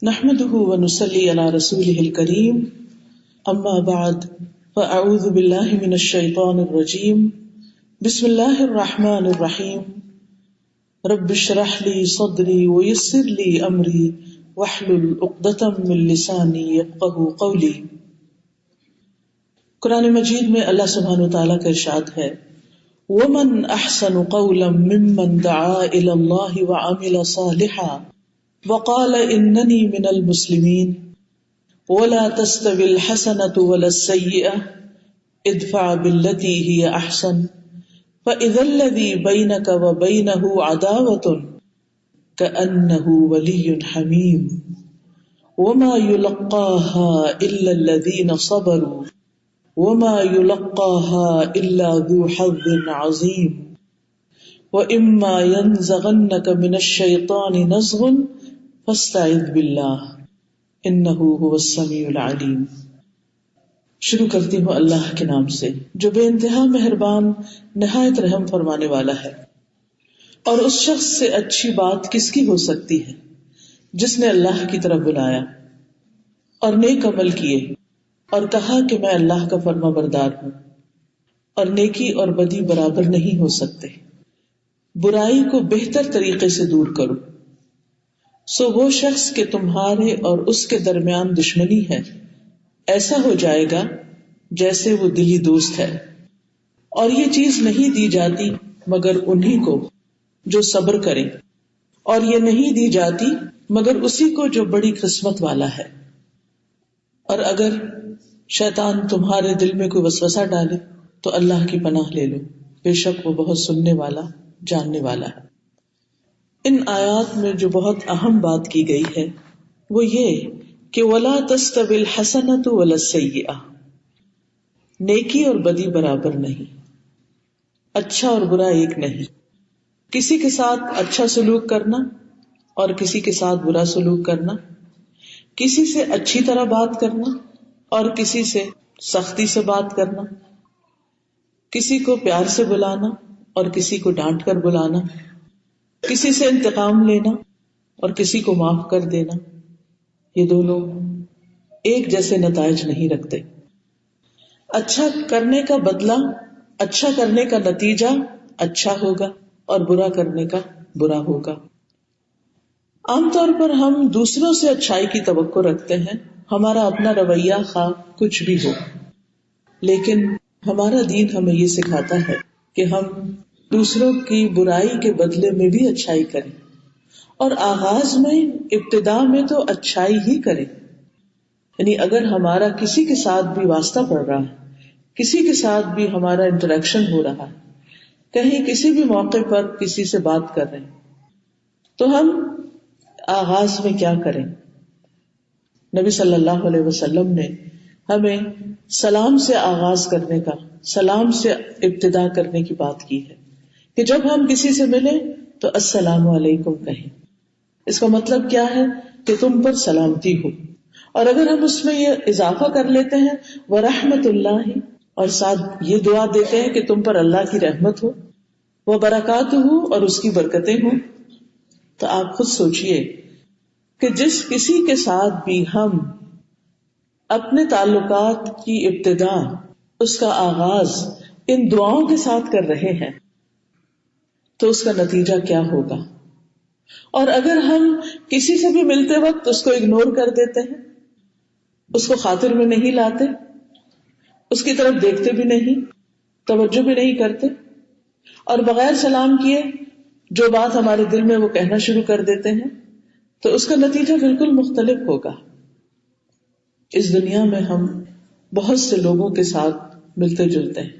نحمده ونصلي على رسوله الكريم اما بعد فاعوذ بالله من الشيطان الرجيم بسم الله الرحمن الرحيم رب اشرح لي صدري ويسر لي امري واحلل عقدة من لساني يفقهوا قولي۔ قرآن مجید میں اللہ سبحانہ وتعالیٰ کا ارشاد ہے وَمَنْ أَحْسَنُ قَوْلًا مِّمَّنْ دَعَا إِلَى اللَّهِ وَعَمِلَ صَالِحًا وقال اننی من المسلمین ولا تستوی الحسنۃ ولا السیئۃ ادفع بالتی ہی احسن فاذا الذی بینک وبینہ عداوۃ کأنہ ولی حمیم وما یلقاها الا الذین صبروا وما یلقاها الا ذو حظ عظیم واما ینزغنک من الشیطان نزغ فاستعذ باللہ انہ هو السمیع العلیم۔ شروع کرتی ہوں اللہ کے نام سے جو بے انتہا مہربان نہایت رحم فرمانے والا ہے۔ اور اس شخص سے اچھی بات کس کی ہو سکتی ہے جس نے اللہ کی طرف بلایا اور نیک عمل کیے اور کہا کہ میں اللہ کا فرما بردار ہوں۔ اور نیکی اور بدی برابر نہیں ہو سکتے، برائی کو بہتر طریقے سے دور کرو۔ سو وہ شخص کہ تمہارے اور اس کے درمیان دشمنی ہے ایسا ہو جائے گا جیسے وہ دلی دوست ہے۔ اور یہ چیز نہیں دی جاتی مگر انہی کو جو صبر کریں، اور یہ نہیں دی جاتی مگر اسی کو جو بڑی قسمت والا ہے۔ اور اگر شیطان تمہارے دل میں کوئی وسوسہ ڈالے تو اللہ کی پناہ لے لو، بے شک وہ بہت سننے والا جاننے والا ہے۔ ان آیات میں جو بہت اہم بات کی گئی ہے وہ یہ کہ وَلَا تَسْتَوِي الْحَسَنَةُ وَلَا السَّيِّئَةُ، نیکی اور بدی برابر نہیں، اچھا اور برا ایک نہیں۔ کسی کے ساتھ اچھا سلوک کرنا اور کسی کے ساتھ برا سلوک کرنا، کسی سے اچھی طرح بات کرنا اور کسی سے سختی سے بات کرنا، کسی کو پیار سے بلانا اور کسی کو ڈانٹ کر بلانا، کسی سے انتقام لینا اور کسی کو معاف کر دینا، یہ دونوں ایک جیسے نتائج نہیں رکھتے۔ اچھا کرنے کا بدلہ، اچھا کرنے کا نتیجہ اچھا ہوگا اور برا کرنے کا برا ہوگا۔ عام طور پر ہم دوسروں سے اچھائی کی توقع رکھتے ہیں، ہمارا اپنا رویہ خواہ کچھ بھی ہو، لیکن ہمارا دین ہمیں یہ سکھاتا ہے کہ ہم دوسروں کی برائی کے بدلے میں بھی اچھائی کریں، اور آغاز میں ابتدا میں تو اچھائی ہی کریں۔ یعنی اگر ہمارا کسی کے ساتھ بھی واسطہ پڑ رہا ہے، کسی کے ساتھ بھی ہمارا انٹریکشن ہو رہا ہے، کہیں کسی بھی موقع پر کسی سے بات کر رہے ہیں، تو ہم آغاز میں کیا کریں؟ نبی صلی اللہ علیہ وسلم نے ہمیں سلام سے آغاز کرنے کا، سلام سے ابتدا کرنے کی بات کی ہے کہ جب ہم کسی سے ملیں تو السلام علیکم کہیں۔ اس کا مطلب کیا ہے کہ تم پر سلامتی ہو، اور اگر ہم اس میں یہ اضافہ کر لیتے ہیں ورحمت اللہ، اور ساتھ یہ دعا دیتے ہیں کہ تم پر اللہ کی رحمت ہو، وبرکاتہ، اور اس کی برکتیں ہوں، تو آپ خود سوچئے کہ جس کسی کے ساتھ بھی ہم اپنے تعلقات کی ابتدا، اس کا آغاز ان دعاؤں کے ساتھ کر رہے ہیں تو اس کا نتیجہ کیا ہوگا۔ اور اگر ہم کسی سے بھی ملتے وقت اس کو اگنور کر دیتے ہیں، اس کو خاطر میں نہیں لاتے، اس کی طرف دیکھتے بھی نہیں، توجہ بھی نہیں کرتے، اور بغیر سلام کیے جو بات ہمارے دل میں وہ کہنا شروع کر دیتے ہیں، تو اس کا نتیجہ بالکل مختلف ہوگا۔ اس دنیا میں ہم بہت سے لوگوں کے ساتھ ملتے جلتے ہیں،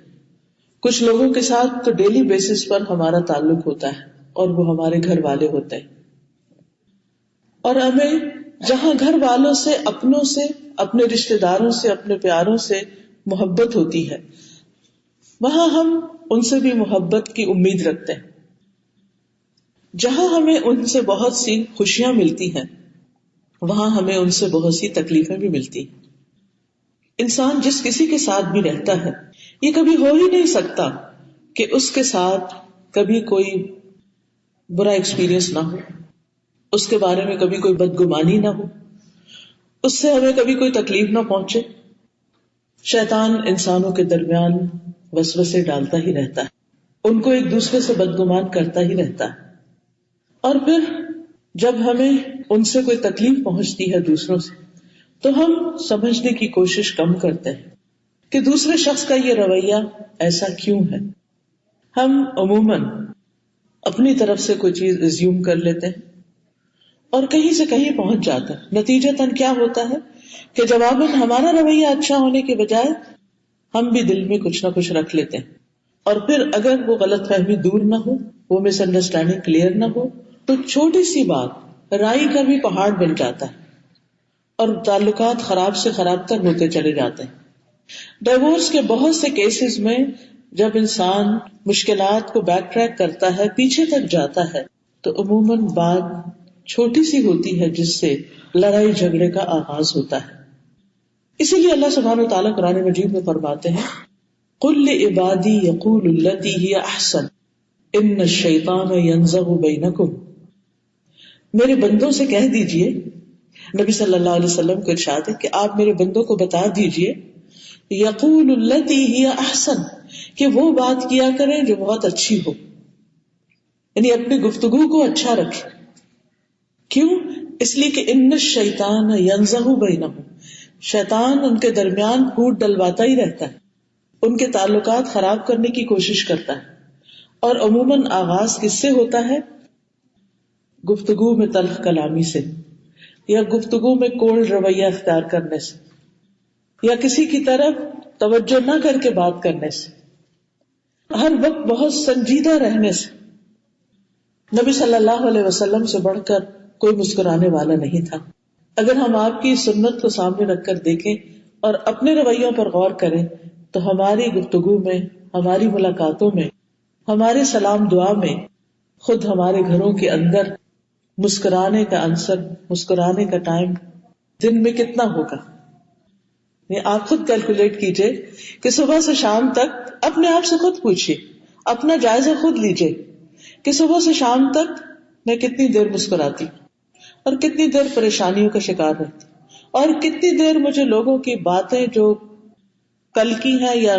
کچھ لوگوں کے ساتھ تو ڈیلی بیسس پر ہمارا تعلق ہوتا ہے اور وہ ہمارے گھر والے ہوتے ہیں، اور ہمیں جہاں گھر والوں سے، اپنوں سے، اپنے رشتہ داروں سے، اپنے پیاروں سے محبت ہوتی ہے، وہاں ہم ان سے بھی محبت کی امید رکھتے ہیں۔ جہاں ہمیں ان سے بہت سی خوشیاں ملتی ہیں وہاں ہمیں ان سے بہت سی تکلیفیں بھی ملتی ہیں۔ انسان جس کسی کے ساتھ بھی رہتا ہے، یہ کبھی ہو ہی نہیں سکتا کہ اس کے ساتھ کبھی کوئی برا ایکسپیرئنس نہ ہو، اس کے بارے میں کبھی کوئی بدگمانی نہ ہو، اس سے ہمیں کبھی کوئی تکلیف نہ پہنچے. شیطان انسانوں کے درمیان وسوسے ڈالتا ہی رہتا ہے، ان کو ایک دوسرے سے بدگمان کرتا ہی رہتا ہے. اور پھر جب ہمیں ان سے کوئی تکلیف پہنچتی ہے دوسروں سے، تو ہم سمجھنے کی کوشش کم کرتے ہیں کہ دوسرے شخص کا یہ رویہ ایسا کیوں ہے. ہم عموماً اپنی طرف سے کوئی چیز ایزیوم کر لیتے ہیں اور کہیں سے کہیں پہنچ جاتا ہے. نتیجتاً کیا ہوتا ہے کہ جواباً ہمارا رویہ اچھا ہونے کے بجائے ہم بھی دل میں کچھ نہ کچھ رکھ لیتے ہیں. اور پھر اگر وہ غلط فہمی دور نہ ہو، وہ مس انڈرسٹینڈنگ کلیئر نہ ہو، تو چھوٹی سی بات رائی کا بھی پہاڑ بن جاتا ہے اور تعلقات خراب سے خراب تر ہوتے چلے جاتے ہیں. ڈیورس کے بہت سے کیسز میں جب انسان مشکلات کو بیک ٹریک کرتا ہے، پیچھے تک جاتا ہے، تو عموماً بات چھوٹی سی ہوتی ہے جس سے لڑائی جھگڑے کا آغاز ہوتا ہے. اسی لیے اللہ سبحانہ وتعالیٰ قرآن مجید میں فرماتے ہیں قُلْ لِعِبَادِي يَقُولُ الَّتِي هِيَ أَحْسَنُ إِنَّ الشَّيْطَانَ يَنزَغُ بَيْنَكُمْ. میرے بندوں سے کہہ دیجئے، نبی صلی اللہ علیہ وسلم کو ارشاد ہے کہ آپ میرے بندوں کو بتا دیجئے یقول التی ہی احسن، کہ وہ بات کیا کریں جو بہت اچھی ہو، یعنی اپنی گفتگو کو اچھا رکھیں. کیوں؟ اس لیے کہ ان الشیطان ینزغ بینہم، شیطان ان کے درمیان پھوٹ ڈلواتا ہی رہتا ہے، ان کے تعلقات خراب کرنے کی کوشش کرتا ہے. اور عموماً آغاز کس سے ہوتا ہے؟ گفتگو میں تلخ کلامی سے، یا گفتگو میں کولڈ رویہ اختیار کرنے سے، یا کسی کی طرف توجہ نہ کر کے بات کرنے سے، ہر وقت بہت سنجیدہ رہنے سے. نبی صلی اللہ علیہ وسلم سے بڑھ کر کوئی مسکرانے والا نہیں تھا. اگر ہم آپ کی سنت کو سامنے رکھ کر دیکھیں اور اپنے رویوں پر غور کریں تو ہماری گفتگو میں، ہماری ملاقاتوں میں، ہمارے سلام دعا میں، خود ہمارے گھروں کے اندر مسکرانے کا عنصر، مسکرانے کا ٹائم دن میں کتنا ہوگا. آپ خود کیلکولیٹ کیجئے کہ صبح سے شام تک اپنے آپ سے خود پوچھیے، اپنا جائزہ خود لیجئے کہ صبح سے شام تک میں کتنی دیر مسکراتی اور کتنی دیر پریشانیوں کا شکار رہتی، اور کتنی دیر مجھے لوگوں کی باتیں جو کل کی ہیں یا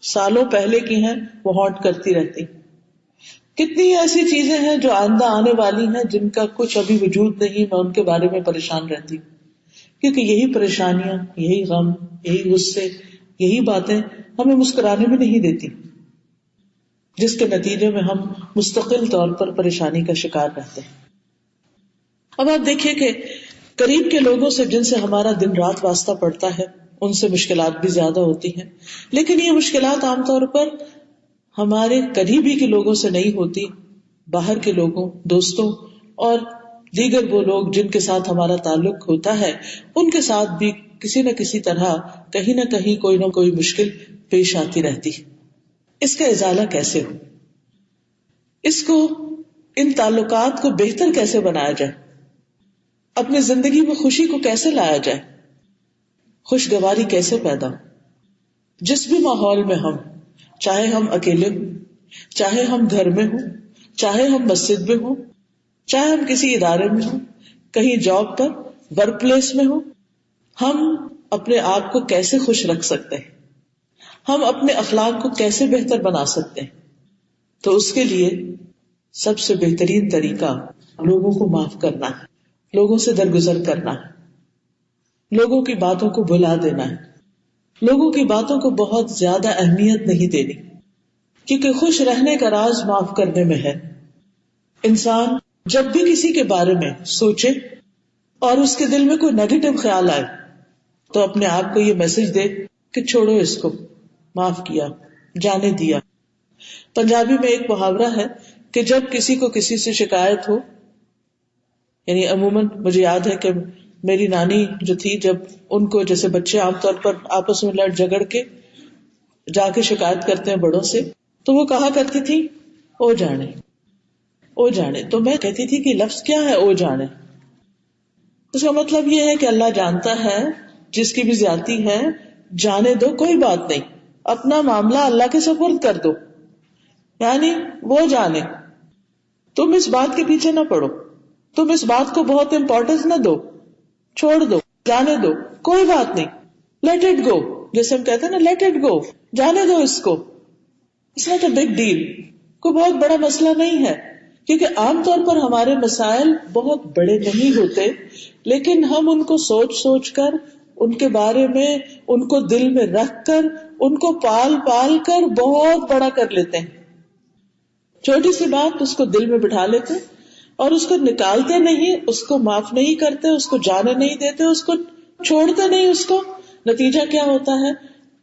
سالوں پہلے کی ہیں وہ ہانٹ کرتی رہتی. کتنی ایسی چیزیں ہیں جو آئندہ آنے والی ہیں جن کا کچھ ابھی وجود نہیں، میں ان کے بارے میں پریشان رہتی ہوں. کیونکہ یہی پریشانیاں، یہی غم، یہی غصے، یہی باتیں ہمیں مسکرانے میں نہیں دیتی، جس کے نتیجے میں ہم مستقل طور پر پریشانی کا شکار رہتے ہیں. اب آپ دیکھیے کہ قریب کے لوگوں سے جن سے ہمارا دن رات واسطہ پڑتا ہے ان سے مشکلات بھی زیادہ ہوتی ہیں، لیکن یہ مشکلات عام طور پر ہمارے قریبی کے لوگوں سے نہیں ہوتی، باہر کے لوگوں، دوستوں اور دیگر وہ لوگ جن کے ساتھ ہمارا تعلق ہوتا ہے ان کے ساتھ بھی کسی نہ کسی طرح کہیں نہ کہیں کوئی نہ کوئی مشکل پیش آتی رہتی. اس کا ازالہ کیسے ہو؟ اس کو، ان تعلقات کو بہتر کیسے بنایا جائے؟ اپنی زندگی میں خوشی کو کیسے لایا جائے؟ خوشگواری کیسے پیدا ہو؟ جس بھی ماحول میں ہم، چاہے ہم اکیلے ہوں، چاہے ہم گھر میں ہوں، چاہے ہم مسجد میں ہوں، چاہے ہم کسی ادارے میں ہوں، کہیں جاب پر، ورک پلیس میں ہوں، ہم اپنے آپ کو کیسے خوش رکھ سکتے ہیں؟ ہم اپنے اخلاق کو کیسے بہتر بنا سکتے ہیں؟ تو اس کے لیے سب سے بہترین طریقہ لوگوں کو معاف کرنا ہے، لوگوں سے درگزر کرنا ہے، لوگوں کی باتوں کو بھلا دینا ہے، لوگوں کی باتوں کو بہت زیادہ اہمیت نہیں دینی، کیونکہ خوش رہنے کا راز معاف کرنے میں ہے. انسان جب بھی کسی کے بارے میں سوچے اور اس کے دل میں کوئی نیگیٹو خیال آئے تو اپنے آپ کو یہ میسج دے کہ چھوڑو اس کو، معاف کیا، جانے دیا. پنجابی میں ایک محاورہ ہے کہ جب کسی کو کسی سے شکایت ہو، یعنی عموماً مجھے یاد ہے کہ میری نانی جو تھی، جب ان کو جیسے بچے عام طور پر آپس میں لڑ جھگڑ کے جا کے شکایت کرتے ہیں بڑوں سے، تو وہ کہا کرتی تھی او جانے، او جانے. تو میں کہتی تھی کہ لفظ کیا ہے او جانے؟ اس کا مطلب یہ ہے کہ اللہ جانتا ہے، جس کی بھی زیادتی ہے جانے دو، کوئی بات نہیں، اپنا معاملہ اللہ کے سپرد کر دو، یعنی وہ جانے، تم اس بات کے پیچھے نہ پڑو، تم اس بات کو بہت امپورٹنس نہ دو، چھوڑ دو. جانے دو، کوئی بات نہیں، لیٹ اٹ گو، جیسے ہم کہتے ہیں نا لیٹ اٹ گو، جانے دو اس کو، it's not a big deal, کوئی بہت بڑا مسئلہ نہیں ہے. کیونکہ عام طور پر ہمارے مسائل بہت بڑے نہیں ہوتے، لیکن ہم ان کو سوچ سوچ کر، ان کے بارے میں ان کو دل میں رکھ کر، ان کو پال پال کر بہت بڑا کر لیتے ہیں. چھوٹی سی بات اس کو دل میں بٹھا لیتے اور اس کو نکالتے نہیں، اس کو معاف نہیں کرتے، اس کو جانے نہیں دیتے، اس کو چھوڑتے نہیں. اس کو نتیجہ کیا ہوتا ہے؟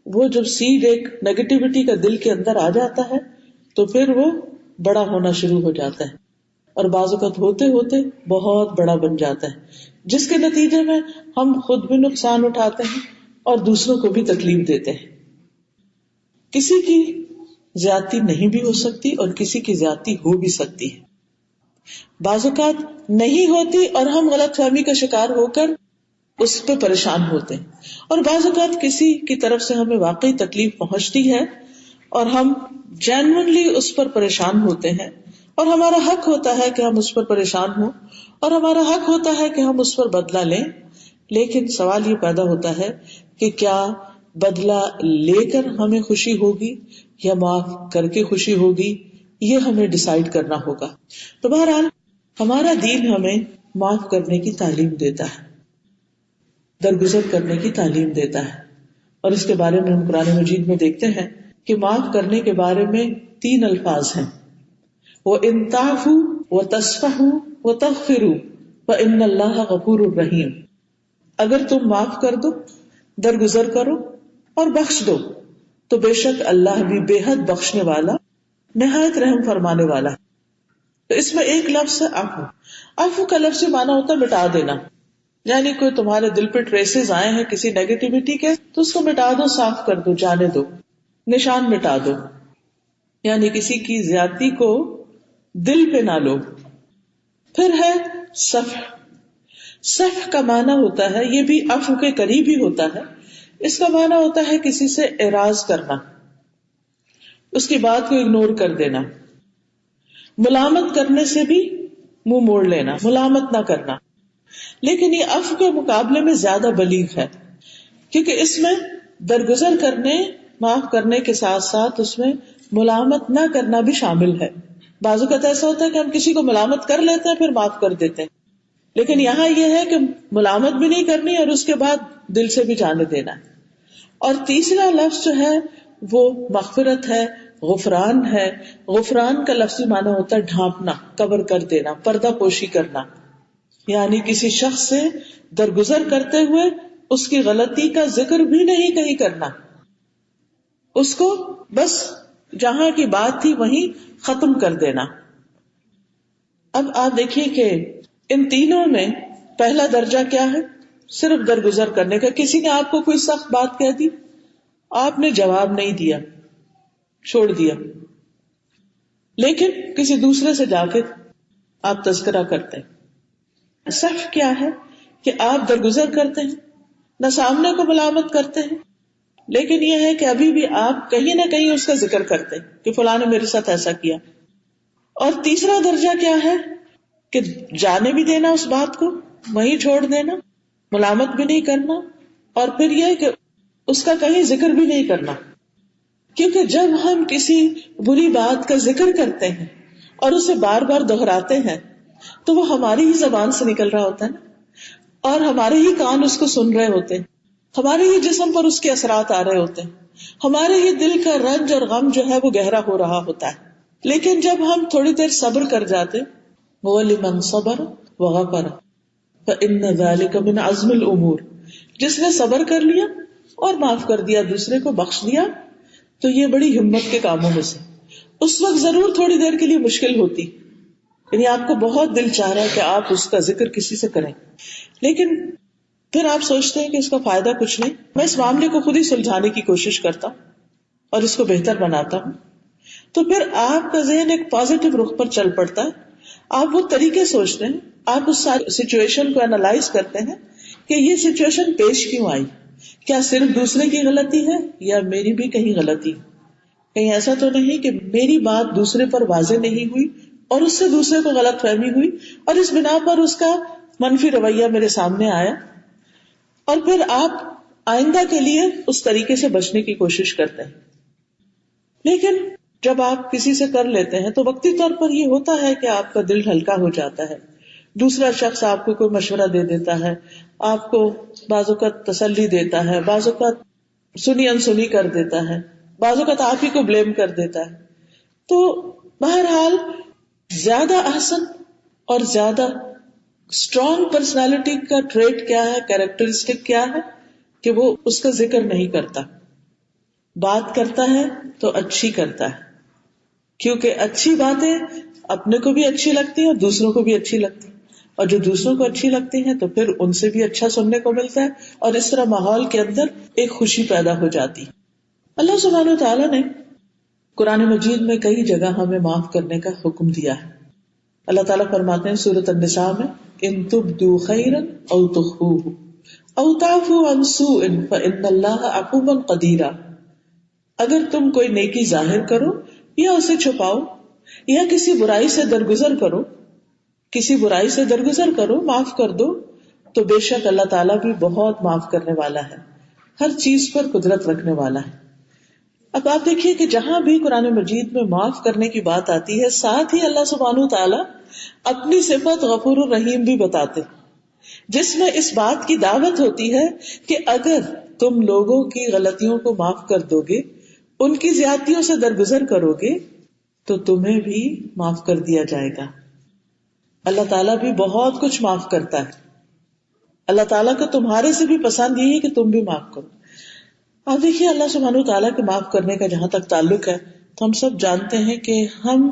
وہ جب سیڈ ایک نیگیٹیوٹی کا دل کے اندر آ جاتا ہے تو پھر وہ بڑا ہونا شروع ہو جاتا ہے، اور بعض اوقات ہوتے ہوتے بہت بڑا بن جاتا ہے، جس کے نتیجے میں ہم خود بھی نقصان اٹھاتے ہیں اور دوسروں کو بھی تکلیف دیتے ہیں. کسی کی زیادتی نہیں بھی ہو سکتی اور کسی کی زیادتی ہو بھی سکتی ہے. بعض اوقات نہیں ہوتی اور ہم غلط فہمی کا شکار ہو کر اس پہ پریشان ہوتے ہیں، اور بعض اوقات کسی کی طرف سے ہمیں واقعی تکلیف پہنچتی ہے اور ہم جینوئنلی اس پر پریشان ہوتے ہیں، اور ہمارا حق ہوتا ہے کہ ہم اس پر پریشان ہوں، اور ہمارا حق ہوتا ہے کہ ہم اس پر بدلہ لیں. لیکن سوال یہ پیدا ہوتا ہے کہ کیا بدلہ لے کر ہمیں خوشی ہوگی یا معاف کر کے خوشی ہوگی؟ یہ ہمیں ڈیسائیڈ کرنا ہوگا. تو بہرحال ہمارا دین ہمیں معاف کرنے کی تعلیم دیتا ہے، درگزر کرنے کی تعلیم دیتا ہے، اور اس کے بارے میں ہم قرآن مجید میں دیکھتے ہیں کہ معاف کرنے کے بارے میں 3 الفاظ ہیں: وَإِن تَعْفُوا وَتَصْفَحُوا وَتَغْفِرُوا فَإِنَّ اللَّهَ غَفُورٌ رَحِيمٌ. اگر تم معاف کر دو، درگزر کرو اور بخش دو تو بے شک اللہ بھی بے حد بخشنے والا، نہایت رحم فرمانے والا ہے. تو اس میں ایک لفظ ہے عفو. عفو کا لفظ معنی ہوتا ہے مٹا دینا، یعنی کوئی تمہارے دل پہ ٹریسز آئے ہیں کسی نیگیٹیوٹی کے تو اس کو مٹا دو، صاف کر دو، جانے دو، نشان مٹا دو، یعنی کسی کی زیادتی کو دل پہ نہ لو. پھر ہے صفح. صفح کا معنی ہوتا ہے، یہ بھی عفو کے قریب ہی ہوتا ہے، اس کا معنی ہوتا ہے کسی سے اعراض کرنا، اس کی بات کو اگنور کر دینا. ملامت کرنے سے بھی منہ موڑ لینا، ملامت نہ کرنا. لیکن یہ عفو کے مقابلے میں زیادہ بلیغ ہے، کیونکہ اس میں درگزر کرنے، معاف کرنے کے ساتھ ساتھ اس میں ملامت نہ کرنا بھی شامل ہے. بعض اوقات ایسا ہوتا ہے کہ ہم کسی کو ملامت کر لیتے ہیں پھر معاف کر دیتے ہیں، لیکن یہاں یہ ہے کہ ملامت بھی نہیں کرنی اور اس کے بعد دل سے بھی جانے دینا ہے. اور تیسرا لفظ جو ہے وہ مغفرت ہے، غفران ہے. غفران کا لفظی معنی ہوتا ہے ڈھانپنا، کور کر دینا، پردہ پوشی کرنا، یعنی کسی شخص سے درگزر کرتے ہوئے اس کی غلطی کا ذکر بھی نہیں کہیں کرنا، اس کو بس جہاں کی بات تھی وہیں ختم کر دینا. اب آپ دیکھیے کہ ان تینوں میں پہلا درجہ کیا ہے؟ صرف درگزر کرنے کا. کسی نے آپ کو کوئی سخت بات کہہ دی، آپ نے جواب نہیں دیا، چھوڑ دیا، لیکن کسی دوسرے سے جا کے آپ تذکرہ کرتے ہیں. صف کیا ہے کہ آپ درگزر کرتے ہیں، نہ سامنے کو ملامت کرتے ہیں، لیکن یہ ہے کہ ابھی بھی آپ کہیں نہ کہیں اس کا ذکر کرتے ہیں کہ فلاں نے میرے ساتھ ایسا کیا. اور تیسرا درجہ کیا ہے کہ جانے بھی دینا اس بات کو، وہیں چھوڑ دینا، ملامت بھی نہیں کرنا، اور پھر یہ کہ اس کا کہیں ذکر بھی نہیں کرنا. کیونکہ جب ہم کسی بری بات کا ذکر کرتے ہیں اور اسے بار بار دہراتے ہیں تو وہ ہماری ہی زبان سے نکل رہا ہوتا ہے نا، اور ہمارے ہی کان اس کو سن رہے ہوتے ہیں، ہمارے ہی جسم پر اس کے اثرات آ رہے ہوتے ہیں، ہمارے ہی دل کا رنج اور غم جو ہے وہ گہرا ہو رہا ہوتا ہے. لیکن جب ہم تھوڑی دیر صبر کر جاتے، وَلِمَنْ صَبَرَ وَغَفَرَ فَإِنَّ ذَلِكَ مِنْ عَزْمِ الْأُمُورِ، جس نے صبر کر لیا اور معاف کر دیا، دوسرے کو بخش دیا، تو یہ بڑی ہمت کے کاموں میں سے. اس وقت ضرور تھوڑی دیر کے لیے مشکل ہوتی، یعنی آپ کو بہت دل چاہ رہا ہے کہ آپ اس کا ذکر کسی سے کریں، لیکن پھر آپ سوچتے ہیں کہ اس کا فائدہ کچھ نہیں، میں اس معاملے کو خود ہی سلجھانے کی کوشش کرتا ہوں اور اس کو بہتر بناتا ہوں. تو پھر آپ کا ذہن ایک پازیٹو رخ پر چل پڑتا ہے، آپ وہ طریقے سوچتے ہیں، آپ اس ساری سچویشن کو انالائز کرتے ہیں کہ یہ سچویشن پیش کیوں آئی، کیا صرف دوسرے کی غلطی ہے یا میری بھی کہیں غلطی، کہیں ایسا تو نہیں کہ میری بات دوسرے پر واضح نہیں ہوئی اور اس سے دوسرے کو غلط فہمی ہوئی اور اس بنا پر اس کا منفی رویہ میرے سامنے آیا. اور پھر آپ آئندہ کے لیے اس طریقے سے بچنے کی کوشش کرتے ہیں. لیکن جب آپ کسی سے کر لیتے ہیں تو وقتی طور پر یہ ہوتا ہے کہ آپ کا دل ہلکا ہو جاتا ہے. دوسرا شخص آپ کو کوئی مشورہ دے دیتا ہے, آپ کو بعض اوقات تسلی دیتا ہے, بعض اوقات سنی انسنی کر دیتا ہے, بعض اوقات آپ ہی کو بلیم کر دیتا ہے. تو بہرحال زیادہ احسن اور زیادہ اسٹرانگ پرسنالٹی کا ٹریٹ کیا ہے, کیریکٹرسٹک کیا ہے, کہ وہ اس کا ذکر نہیں کرتا. بات کرتا ہے تو اچھی کرتا ہے, کیونکہ اچھی باتیں اپنے کو بھی اچھی لگتی ہیں اور دوسروں کو بھی اچھی لگتی ہیں, اور جو دوسروں کو اچھی لگتی ہیں تو پھر ان سے بھی اچھا سننے کو ملتا ہے, اور اس طرح ماحول کے اندر ایک خوشی پیدا ہو جاتی. اللہ سبحانہ وتعالیٰ نے قرآن مجید میں کئی جگہ ہمیں معاف کرنے کا حکم دیا ہے. اللہ تعالیٰ فرماتے ہیں سورۃ النساء میں, ان تبدوا خیرا او تخفوہ او تعفوا عن سوء فإن اللہ عفو قدیر. اگر تم کوئی نیکی ظاہر کرو یا اسے چھپاؤ یا کسی برائی سے درگزر کرو, کسی برائی سے درگزر کرو, معاف کر دو, تو بے شک اللہ تعالیٰ بھی بہت معاف کرنے والا ہے, ہر چیز پر قدرت رکھنے والا ہے. اب آپ دیکھیے کہ جہاں بھی قرآن مجید میں معاف کرنے کی بات آتی ہے, ساتھ ہی اللہ سبحانہ تعالیٰ اپنی صفت غفور الرحیم بھی بتاتے, جس میں اس بات کی دعوت ہوتی ہے کہ اگر تم لوگوں کی غلطیوں کو معاف کر دو گے, ان کی زیادتیوں سے درگزر کرو گے, تو تمہیں بھی معاف کر دیا جائے گا. اللہ تعالیٰ بھی بہت کچھ معاف کرتا ہے. اللہ تعالیٰ کو تمہارے سے بھی پسند یہی ہے کہ تم بھی معاف کرو. آپ دیکھیے اللہ سبحانہ تعالیٰ کے معاف کرنے کا جہاں تک تعلق ہے, تو ہم سب جانتے ہیں کہ ہم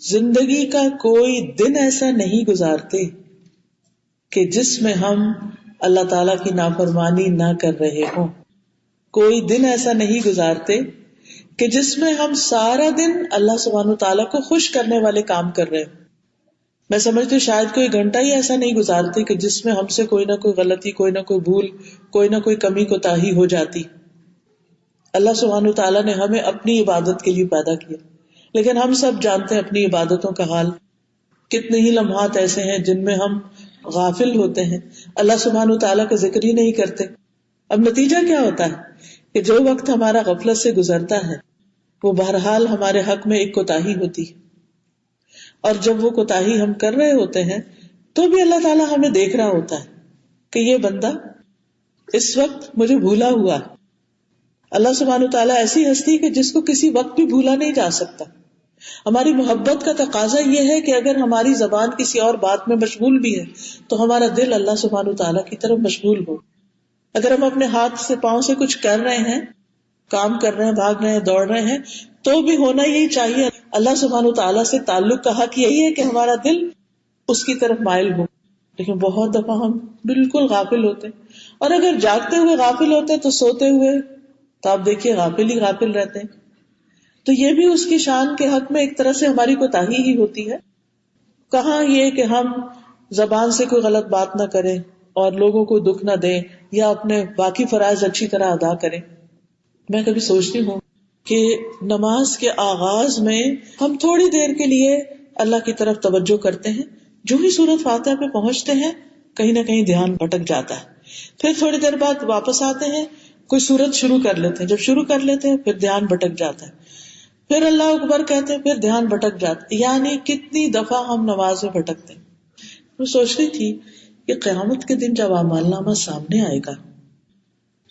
زندگی کا کوئی دن ایسا نہیں گزارتے کہ جس میں ہم اللہ تعالیٰ کی نافرمانی نہ کر رہے ہوں. کوئی دن ایسا نہیں گزارتے کہ جس میں ہم سارا دن اللہ سبحانہ تعالیٰ کو خوش کرنے والے کام کر رہے ہوں. میں سمجھتی ہوں شاید کوئی گھنٹہ ہی ایسا نہیں گزارتے کہ جس میں ہم سے کوئی نہ کوئی غلطی, کوئی نہ کوئی بھول, کوئی نہ کوئی کمی کوتاہی ہو جاتی. اللہ سبحانہ تعالیٰ نے ہمیں اپنی عبادت کے لیے پیدا کیا, لیکن ہم سب جانتے ہیں اپنی عبادتوں کا حال. کتنے ہی لمحات ایسے ہیں جن میں ہم غافل ہوتے ہیں, اللہ سبحانہ تعالیٰ کا ذکر ہی نہیں کرتے. اب نتیجہ کیا ہوتا ہے کہ جو وقت ہمارا غفلت سے گزرتا ہے وہ بہرحال ہمارے حق میں ایک کوتاہی ہوتی ہے, اور جب وہ کوتاہی ہم کر رہے ہوتے ہیں تو بھی اللہ تعالیٰ ہمیں دیکھ رہا ہوتا ہے کہ یہ بندہ اس وقت مجھے بھولا ہوا ہے. اللہ سبحانہ تعالیٰ ایسی ہستی کہ جس کو کسی وقت بھی بھولا نہیں جا سکتا. ہماری محبت کا تقاضا یہ ہے کہ اگر ہماری زبان کسی اور بات میں مشغول بھی ہے تو ہمارا دل اللہ سبحانہ تعالیٰ کی طرف مشغول ہو. اگر ہم اپنے ہاتھ سے پاؤں سے کچھ کر رہے ہیں, کام کر رہے ہیں, بھاگ رہے ہیں, دوڑ رہے ہیں, تو بھی ہونا یہی چاہیے. اللہ سبحانہ تعالیٰ سے تعلق کا حق یہی ہے کہ ہمارا دل اس کی طرف مائل ہو. لیکن بہت دفعہ ہم بالکل غافل ہوتے ہیں, اور اگر جاگتے ہوئے غافل ہوتے تو سوتے ہوئے تو آپ دیکھیے غافل ہی غافل رہتے ہیں. تو یہ بھی اس کی شان کے حق میں ایک طرح سے ہماری کوتاہی ہی ہوتی ہے. کہاں یہ کہ ہم زبان سے کوئی غلط بات نہ کریں اور لوگوں کو دکھ نہ دیں یا اپنے باقی فرائض اچھی طرح ادا کریں. میں کبھی سوچتی ہوں کہ نماز کے آغاز میں ہم تھوڑی دیر کے لیے اللہ کی طرف توجہ کرتے ہیں, جو ہی سورۃ فاتحہ پہ پہنچتے ہیں کہیں نہ کہیں دھیان بھٹک جاتا ہے. پھر تھوڑی دیر بعد واپس آتے ہیں, کوئی سورت شروع کر لیتے ہیں, جب شروع کر لیتے ہیں پھر دھیان بھٹک جاتا ہے, پھر اللہ اکبر کہتے ہیں, پھر دھیان بھٹک جاتا ہے. یعنی کتنی دفعہ ہم نماز میں بھٹکتے ہیں. میں سوچ رہی تھی کہ قیامت کے دن جب اعمال نامہ سامنے آئے گا,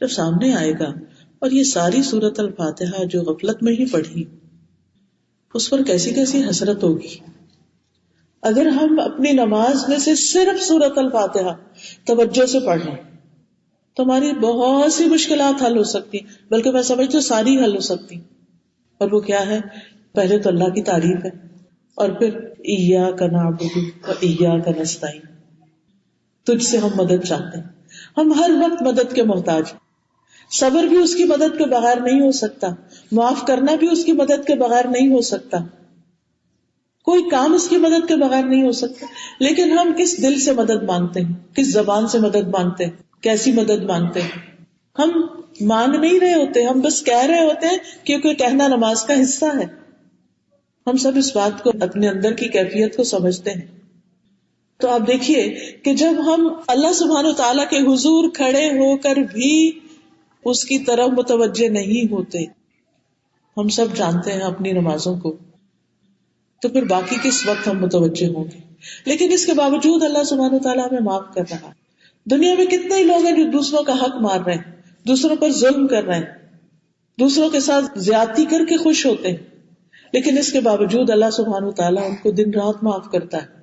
جب سامنے آئے گا اور یہ ساری سورۃ الفاتحہ جو غفلت میں ہی پڑھی, اس پر کیسی کیسی حسرت ہوگی. اگر ہم اپنی نماز میں سے صرف سورۃ الفاتحہ توجہ سے پڑھیں تو ہماری بہت سی مشکلات حل ہو سکتی, بلکہ میں سمجھتی ہوں ساری حل ہو سکتی. اور وہ کیا ہے؟ پہلے تو اللہ کی تعریف ہے, اور پھر ایاک نعبد و ایاک نستعین, تجھ سے ہم مدد چاہتے ہیں. ہم ہر وقت مدد کے محتاج. صبر بھی اس کی مدد کے بغیر نہیں ہو سکتا, معاف کرنا بھی اس کی مدد کے بغیر نہیں ہو سکتا, کوئی کام اس کی مدد کے بغیر نہیں ہو سکتا. لیکن ہم کس دل سے مدد مانگتے ہیں, کس زبان سے مدد مانگتے ہیں, کیسی مدد مانگتے ہیں؟ ہم مانگ نہیں رہے ہوتے, ہم بس کہہ رہے ہوتے ہیں کیونکہ کہنا نماز کا حصہ ہے. ہم سب اس بات کو اپنے اندر کی کیفیت کو سمجھتے ہیں. تو آپ دیکھیے کہ جب ہم اللہ سبحانہ تعالیٰ کے حضور کھڑے ہو کر بھی اس کی طرف متوجہ نہیں ہوتے، ہم سب جانتے ہیں اپنی نمازوں کو، تو پھر باقی کس وقت ہم متوجہ ہوں گے؟ لیکن اس کے باوجود اللہ سبحانہ تعالیٰ ہمیں معاف کر رہا ہے۔ دنیا میں کتنے ہی لوگ ہیں جو دوسروں کا حق مار رہے ہیں، دوسروں پر ظلم کر رہے ہیں، دوسروں کے ساتھ زیادتی کر کے خوش ہوتے ہیں، لیکن اس کے باوجود اللہ سبحانہ تعالیٰ ان کو دن رات معاف کرتا ہے۔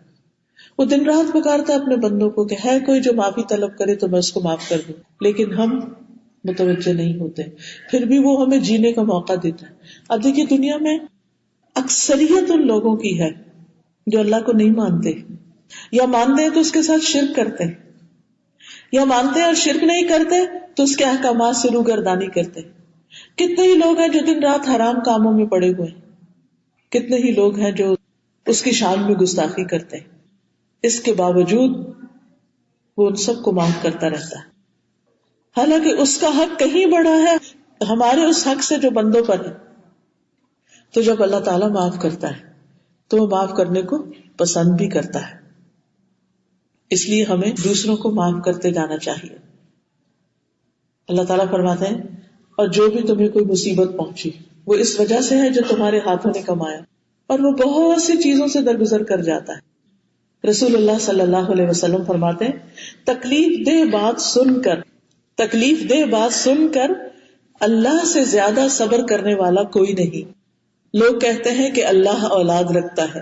وہ دن رات پکارتا ہے اپنے بندوں کو کہ ہے کوئی جو معافی طلب کرے تو میں اس کو معاف کر دوں، لیکن ہم متوجہ نہیں ہوتے، پھر بھی وہ ہمیں جینے کا موقع دیتا ہے۔ اب دیکھیے دنیا میں اکثریت ان لوگوں کی ہے جو اللہ کو نہیں مانتے، یا مانتے ہیں تو اس کے ساتھ شرک کرتے ہیں، یا مانتے ہیں اور شرک نہیں کرتے تو اس کے احکامات سے روگردانی کرتے ہیں۔ کتنے ہی لوگ ہیں جو دن رات حرام کاموں میں پڑے ہوئے ہیں، کتنے ہی لوگ ہیں جو اس کی شان میں گستاخی کرتے ہیں، اس کے باوجود وہ ان سب کو معاف کرتا رہتا ہے، حالانکہ اس کا حق کہیں بڑا ہے ہمارے اس حق سے جو بندوں پر ہے۔ تو جب اللہ تعالیٰ معاف کرتا ہے تو وہ معاف کرنے کو پسند بھی کرتا ہے، اس لیے ہمیں دوسروں کو معاف کرتے جانا چاہیے۔ اللہ تعالیٰ فرماتے ہیں اور جو بھی تمہیں کوئی مصیبت پہنچی وہ اس وجہ سے ہے جو تمہارے ہاتھوں نے کمایا، اور وہ بہت سی چیزوں سے درگزر کر جاتا ہے۔ رسول اللہ صلی اللہ علیہ وسلم فرماتے ہیں تکلیف دہ بات سن کر اللہ سے زیادہ صبر کرنے والا کوئی نہیں۔ لوگ کہتے ہیں کہ اللہ اولاد رکھتا ہے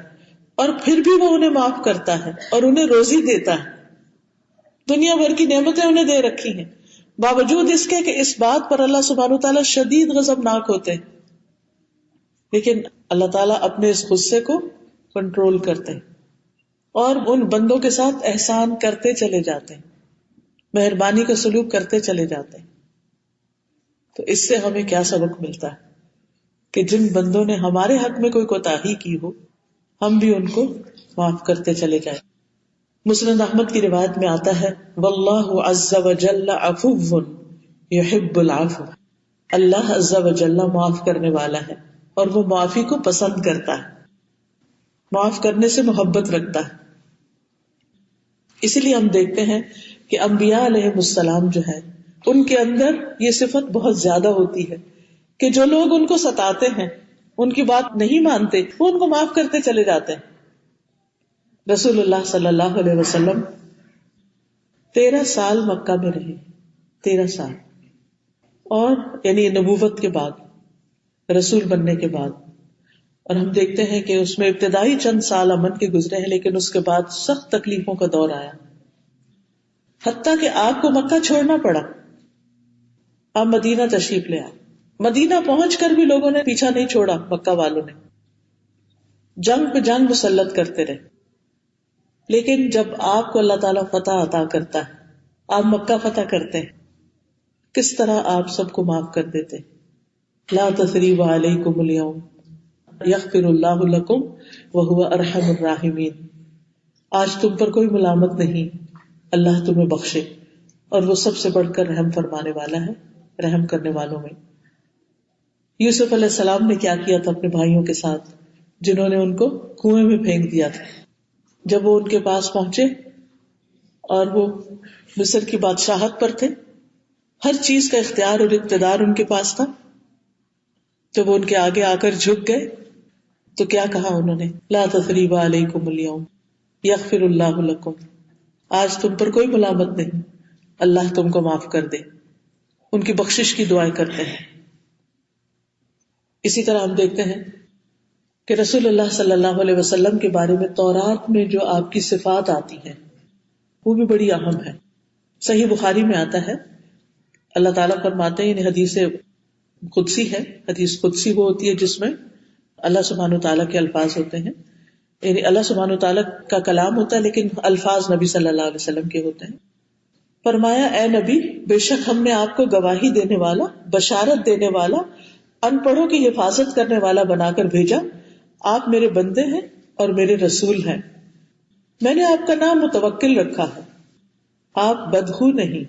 اور پھر بھی وہ انہیں معاف کرتا ہے اور انہیں روزی دیتا ہے، دنیا بھر کی نعمتیں انہیں دے رکھی ہیں، باوجود اس کے کہ اس بات پر اللہ سبحانہ تعالیٰ شدید غضبناک ہوتے ہیں، لیکن اللہ تعالیٰ اپنے اس غصے کو کنٹرول کرتے ہیں اور ان بندوں کے ساتھ احسان کرتے چلے جاتے ہیں، مہربانی کا سلوک کرتے چلے جاتے ہیں۔ تو اس سے ہمیں کیا سبق ملتا ہے کہ جن بندوں نے ہمارے حق میں کوئی کوتاہی کی ہو ہم بھی ان کو معاف کرتے چلے جائیں۔ مسند احمد کی روایت میں آتا ہے واللہ عز وجل عفو یحب العفو، اللہ عز وجل معاف کرنے والا ہے اور وہ معافی کو پسند کرتا ہے، معاف کرنے سے محبت رکھتا ہے۔ اسی لیے ہم دیکھتے ہیں کہ انبیاء علیہ السلام جو ہے ان کے اندر یہ صفت بہت زیادہ ہوتی ہے کہ جو لوگ ان کو ستاتے ہیں، ان کی بات نہیں مانتے، وہ ان کو معاف کرتے چلے جاتے ہیں۔ رسول اللہ صلی اللہ علیہ وسلم 13 سال مکہ میں رہے، 13 سال، اور یعنی نبوت کے بعد، رسول بننے کے بعد، اور ہم دیکھتے ہیں کہ اس میں ابتدائی چند سال امن کے گزرے ہیں، لیکن اس کے بعد سخت تکلیفوں کا دور آیا، حتیٰ کہ آپ کو مکہ چھوڑنا پڑا، آپ مدینہ تشریف لے آئے۔ مدینہ پہنچ کر بھی لوگوں نے پیچھا نہیں چھوڑا، مکہ والوں نے جنگ پہ جنگ مسلط کرتے رہے، لیکن جب آپ کو اللہ تعالیٰ فتح عطا کرتا ہے، آپ مکہ فتح کرتے ہیں، کس طرح آپ سب کو معاف کر دیتے۔ لا تثریب علیکم اليوم یغفر اللہ لکم وہو ارحم الراحمین، آج تم پر کوئی ملامت نہیں، اللہ تمہیں بخشے اور وہ سب سے بڑھ کر رحم فرمانے والا ہے، رحم کرنے والوں میں۔ یوسف علیہ السلام نے کیا کیا تھا اپنے بھائیوں کے ساتھ، جنہوں نے ان کو کنویں میں پھینک دیا تھا؟ جب وہ ان کے پاس پہنچے اور وہ مصر کی بادشاہت پر تھے، ہر چیز کا اختیار اور اقتدار ان کے پاس تھا، جب وہ ان کے آگے آ کر جھک گئے تو کیا کہا انہوں نے؟ لا تثریب علیکم اليوم یغفر اللہ لکم، آج تم پر کوئی ملامت نہیں، اللہ تم کو معاف کر دے، ان کی بخشش کی دعائیں کرتے ہیں۔ اسی طرح ہم دیکھتے ہیں کہ رسول اللہ صلی اللہ علیہ وسلم کے بارے میں تورات میں جو آپ کی صفات آتی ہیں وہ بھی بڑی اہم ہے۔ صحیح بخاری میں آتا ہے، اللہ تعالیٰ فرماتے ہیں، یعنی حدیث قدسی ہے، حدیث قدسی وہ ہوتی ہے جس میں اللہ سبحانہ تعالیٰ کے الفاظ ہوتے ہیں، یعنی اللہ سبحانہ تعالیٰ کا کلام ہوتا ہے لیکن الفاظ نبی صلی اللہ علیہ وسلم کے ہوتے ہیں۔ فرمایا اے نبی، بے شک ہم نے آپ کو گواہی دینے والا، بشارت دینے والا، ان پڑھوں کی حفاظت کرنے والا بنا کر بھیجا، آپ میرے بندے ہیں اور میرے رسول ہیں۔ میں نے آپ کا نام متوکل رکھا ہے، آپ بدخو نہیں،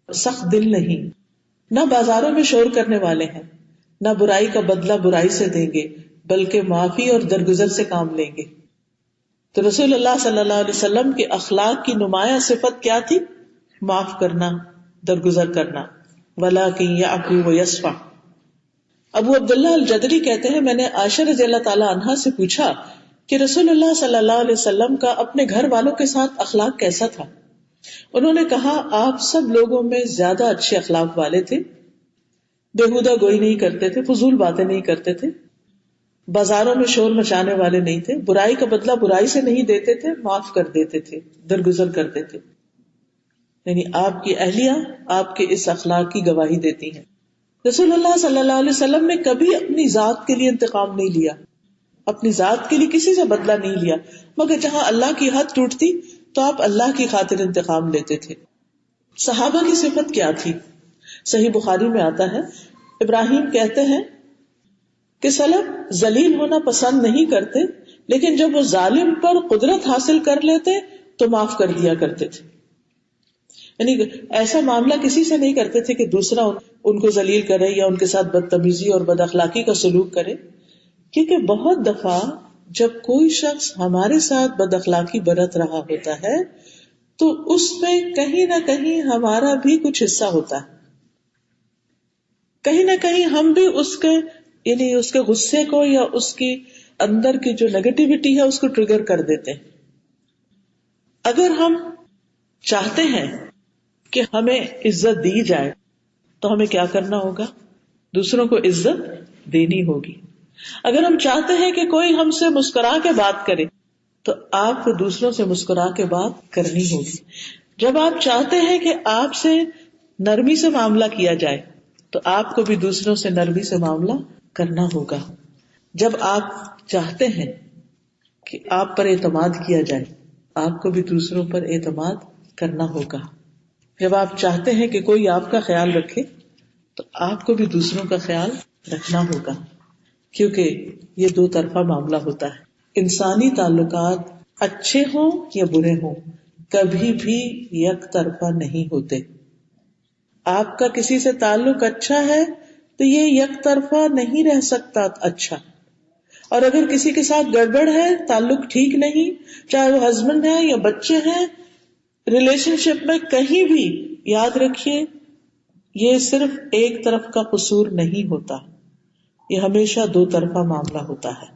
سخت دل نہیں، نہ بازاروں میں شور کرنے والے ہیں، نہ برائی کا بدلہ برائی سے دیں گے بلکہ معافی اور درگزر سے کام لیں گے۔ تو رسول اللہ صلی اللہ علیہ وسلم کے اخلاق کی نمایاں صفت کیا تھی؟ معاف کرنا، درگزر کرنا. وَلَٰكِن يَعْفُو وَيَصْفَحُ. ابو عبداللہ الجدری کہتے ہیں میں نے عائشہ رضی اللہ تعالی عنہا سے پوچھا کہ رسول اللہ صلی اللہ علیہ وسلم کا اپنے گھر والوں کے ساتھ اخلاق کیسا تھا؟ انہوں نے کہا آپ سب لوگوں میں زیادہ اچھے اخلاق والے تھے، بےہودہ گوئی نہیں کرتے تھے، فضول باتیں نہیں کرتے تھے، بازاروں میں شور مچانے والے نہیں تھے، برائی کا بدلہ برائی سے نہیں دیتے تھے، معاف کر دیتے تھے، درگزر کرتے تھے. یعنی آپ کی اہلیہ آپ کے اس اخلاق کی گواہی دیتی ہیں. رسول اللہ صلی اللہ علیہ وسلم نے کبھی اپنی ذات کے لیے انتقام نہیں لیا، اپنی ذات کے لیے کسی سے بدلہ نہیں لیا، مگر جہاں اللہ کی حد ٹوٹتی تو آپ اللہ کی خاطر انتقام لیتے تھے. صحابہ کی صفت کیا تھی؟ صحیح بخاری میں آتا ہے ابراہیم کہتے ہیں کہ سلف ذلیل ہونا پسند نہیں کرتے، لیکن جب وہ ظالم پر قدرت حاصل کر لیتے تو معاف کر دیا کرتے تھے. یعنی ایسا معاملہ کسی سے نہیں کرتے تھے کہ دوسرا ان کو ذلیل کرے یا ان کے ساتھ بدتمیزی اور بد اخلاقی کا سلوک کرے، کیونکہ بہت دفعہ جب کوئی شخص ہمارے ساتھ بد اخلاقی برت رہا ہوتا ہے تو اس میں کہیں نہ کہیں ہمارا بھی کچھ حصہ ہوتا ہے، کہیں نہ کہیں ہم بھی اس کے یعنی اس کے غصے کو یا اس کی اندر کی جو نیگیٹیوٹی ہے اس کو ٹریگر کر دیتے ہیں. اگر ہم چاہتے ہیں کہ ہمیں عزت دی جائے تو ہمیں کیا کرنا ہوگا؟ دوسروں کو عزت دینی ہوگی. اگر ہم چاہتے ہیں کہ کوئی ہم سے مسکرا کے بات کرے تو آپ کو دوسروں سے مسکرا کے بات کرنی ہوگی. جب آپ چاہتے ہیں کہ آپ سے نرمی سے معاملہ کیا جائے تو آپ کو بھی دوسروں سے نرمی سے معاملہ کرنا ہوگا. جب آپ چاہتے ہیں کہ آپ پر اعتماد کیا جائے آپ کو بھی دوسروں پر اعتماد کرنا ہوگا. جب آپ چاہتے ہیں کہ کوئی آپ کا خیال رکھے تو آپ کو بھی دوسروں کا خیال رکھنا ہوگا، کیونکہ یہ دو طرفہ معاملہ ہوتا ہے. انسانی تعلقات اچھے ہوں یا برے ہوں کبھی بھی یک طرفہ نہیں ہوتے. آپ کا کسی سے تعلق اچھا ہے تو یہ یک طرفہ نہیں رہ سکتا اچھا، اور اگر کسی کے ساتھ گڑبڑ ہے، تعلق ٹھیک نہیں، چاہے وہ ہسبینڈ ہے یا بچے ہیں، ریلیشن شپ میں کہیں بھی یاد رکھیے یہ صرف ایک طرف کا قصور نہیں ہوتا، یہ ہمیشہ دو طرفہ معاملہ ہوتا ہے.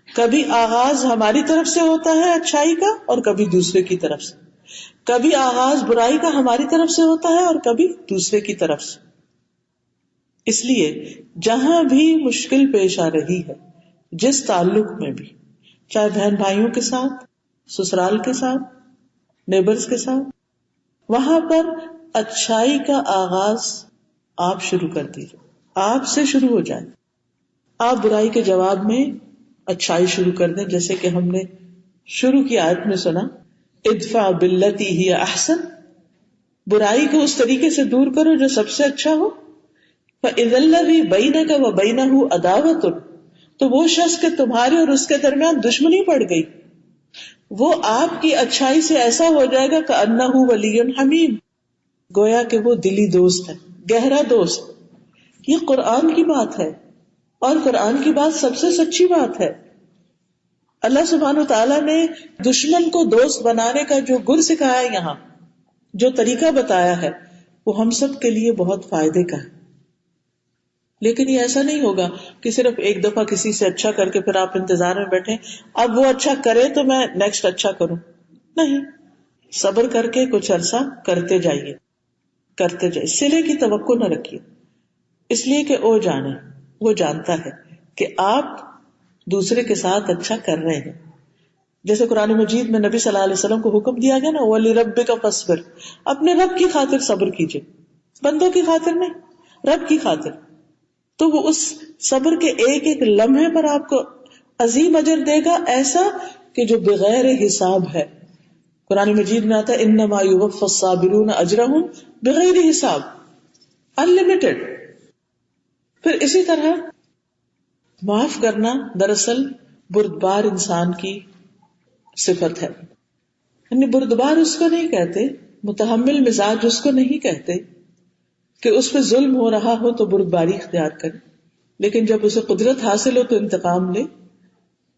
کبھی آغاز ہماری طرف سے ہوتا ہے اچھائی کا اور کبھی دوسرے کی طرف سے، کبھی آغاز برائی کا ہماری طرف سے ہوتا ہے اور کبھی دوسرے کی طرف سے. اس لیے جہاں بھی مشکل پیش آ رہی ہے، جس تعلق میں بھی، چاہے بہن بھائیوں کے ساتھ، سسرال کے ساتھ، نیبرز کے ساتھ، وہاں پر اچھائی کا آغاز آپ شروع کر دیجیے، آپ سے شروع ہو جائے. آپ برائی کے جواب میں اچھائی شروع کر دیں، جیسے کہ ہم نے شروع کی آیت میں سنا ادفع باللتی ہی احسن، برائی کو اس طریقے سے دور کرو جو سب سے اچھا ہو. فاذا الذی بینک وبینہ عداوۃ، تو وہ شخص کہ تمہارے اور اس کے درمیان دشمنی پڑ گئی وہ آپ کی اچھائی سے ایسا ہو جائے گا کأنہ ولی حمیم، گویا کہ وہ دلی دوست ہے، گہرا دوست. یہ قرآن کی بات ہے اور قرآن کی بات سب سے سچی بات ہے. اللہ سبحانہ وتعالیٰ نے دشمن کو دوست بنانے کا جو گر سکھایا یہاں، جو طریقہ بتایا ہے، وہ ہم سب کے لیے بہت فائدے کا ہے. لیکن یہ ایسا نہیں ہوگا کہ صرف ایک دفعہ کسی سے اچھا کر کے پھر آپ انتظار میں بیٹھیں اب وہ اچھا کرے تو میں نیکسٹ اچھا کروں. نہیں، صبر کر کے کچھ عرصہ کرتے جائیے، صلے کی توقع نہ رکھیے، اس لیے کہ وہ جانتا ہے کہ آپ دوسرے کے ساتھ اچھا کر رہے ہیں. جیسے قرآن مجید میں نبی صلی اللہ علیہ وسلم کو حکم دیا گیا نا وَلِرَبِّكَ فَاصْبِرْ، اپنے رب کی خاطر صبر کیجئے، بندوں کی خاطر نہیں، رب کی خاطر. تو وہ اس صبر کے ایک ایک لمحے پر آپ کو عظیم اجر دے گا، ایسا کہ جو بغیر حساب ہے. قرآن مجید میں آتا ہے انما یوفی الصابرون اجرہم بغیر حساب، انلمیٹڈ. پھر اسی طرح معاف کرنا دراصل بردبار انسان کی صفت ہے. یعنی بردبار اس کو نہیں کہتے، متحمل مزاج اس کو نہیں کہتے کہ اس پہ ظلم ہو رہا ہو تو بردباری اختیار کرے، لیکن جب اسے قدرت حاصل ہو تو انتقام لے.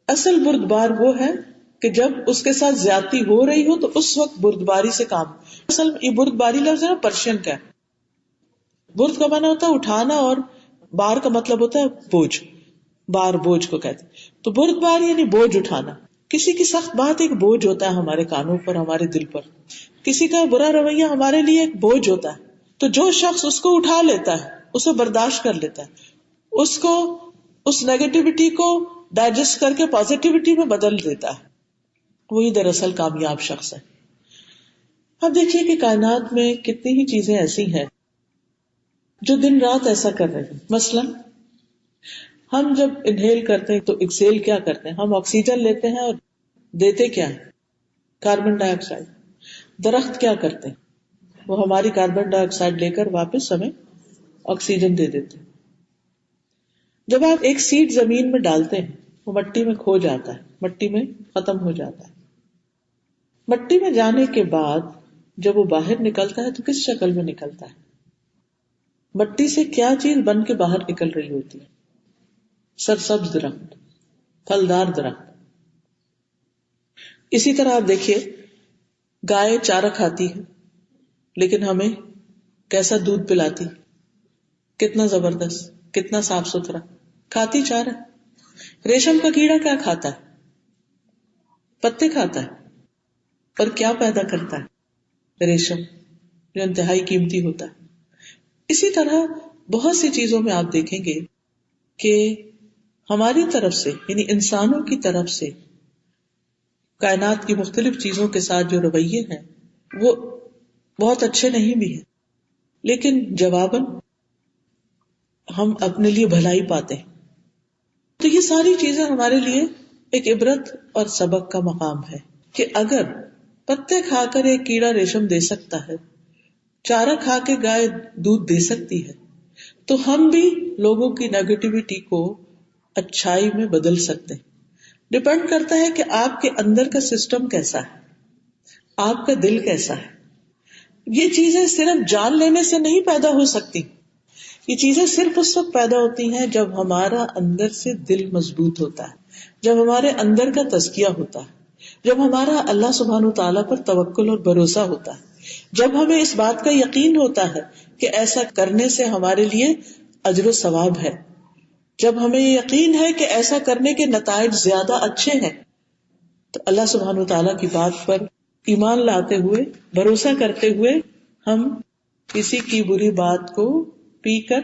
اصل بردبار وہ ہے کہ جب اس کے ساتھ زیادتی ہو رہی ہو تو اس وقت بردباری سے کام. اصل یہ بردباری لفظ ہے نا پرشین کا ہے. برد کا معنی ہوتا ہے اٹھانا اور بار کا مطلب ہوتا ہے بوجھ. بار بوجھ کو کہتے ہیں. تو بردبار یعنی بوجھ اٹھانا. کسی کی سخت بات ایک بوجھ ہوتا ہے ہمارے کانوں پر, ہمارے دل پر. کسی کا برا رویہ ہمارے لیے ایک بوجھ ہوتا ہے. تو جو شخص اس کو اٹھا لیتا ہے, اسے برداشت کر لیتا ہے, اس کو اس نیگیٹیوٹی کو ڈائجسٹ کر کے پازیٹیوٹی میں بدل دیتا ہے, وہی دراصل کامیاب شخص ہے. اب دیکھیے کہ کائنات میں کتنی ہی چیزیں ایسی ہیں جو دن رات ایسا کر رہی ہیں. مثلا ہم جب انہیل کرتے ہیں تو ایکسیل کیا کرتے ہیں؟ ہم آکسیجن لیتے ہیں اور دیتے کیا ہے؟ کاربن ڈائی آکسائڈ. درخت کیا کرتے ہیں؟ وہ ہماری کاربن ڈائی آکسائڈ لے کر واپس ہمیں آکسیجن دے دیتے ہیں. جب آپ ایک سیڈ زمین میں ڈالتے ہیں وہ مٹی میں کھو جاتا ہے, مٹی میں ختم ہو جاتا ہے. مٹی میں جانے کے بعد جب وہ باہر نکلتا ہے تو کس شکل میں نکلتا ہے؟ مٹی سے کیا چیز بن کے باہر نکل رہی ہوتی ہے؟ سرسبز درخت, پھلدار درخت. اسی طرح آپ دیکھیے گائے چارہ کھاتی ہے لیکن ہمیں کیسا دودھ پلاتی, کتنا زبردست, کتنا صاف ستھرا, کھاتی چارہ. ریشم کا کیڑا کیا کھاتا ہے؟ پتے کھاتا ہے. پر کیا پیدا کرتا ہے؟ ریشم, جو انتہائی قیمتی ہوتا ہے. اسی طرح بہت سی چیزوں میں آپ دیکھیں گے کہ ہماری طرف سے یعنی انسانوں کی طرف سے کائنات کی مختلف چیزوں کے ساتھ جو رویے ہیں وہ بہت اچھے نہیں بھی ہیں, لیکن جواباً ہم اپنے لیے بھلائی پاتے ہیں. تو یہ ساری چیزیں ہمارے لیے ایک عبرت اور سبق کا مقام ہے کہ اگر پتے کھا کر ایک کیڑا ریشم دے سکتا ہے, چارہ کھا کے گائے دودھ دے سکتی ہے, تو ہم بھی لوگوں کی نیگیٹیوٹی کو اچھائی میں بدل سکتے ہیں. ڈپینڈ کرتا ہے کہ آپ کے اندر کا سسٹم کیسا ہے, آپ کا دل کیسا ہے. یہ چیزیں صرف جان لینے سے نہیں پیدا ہو سکتی. یہ چیزیں صرف اس وقت پیدا ہوتی ہیں جب ہمارا اندر سے دل مضبوط ہوتا ہے, جب ہمارے اندر کا تزکیہ ہوتا ہے, جب ہمارا اللہ سبحانہ تعالیٰ پر توکل اور بھروسہ ہوتا ہے, جب ہمیں اس بات کا یقین ہوتا ہے کہ ایسا کرنے سے ہمارے لیے اجر و ثواب ہے, جب ہمیں یقین ہے کہ ایسا کرنے کے نتائج زیادہ اچھے ہیں, تو اللہ سبحانہ تعالیٰ کی بات پر ایمان لاتے ہوئے, بھروسہ کرتے ہوئے ہم کسی کی بری بات کو پی کر,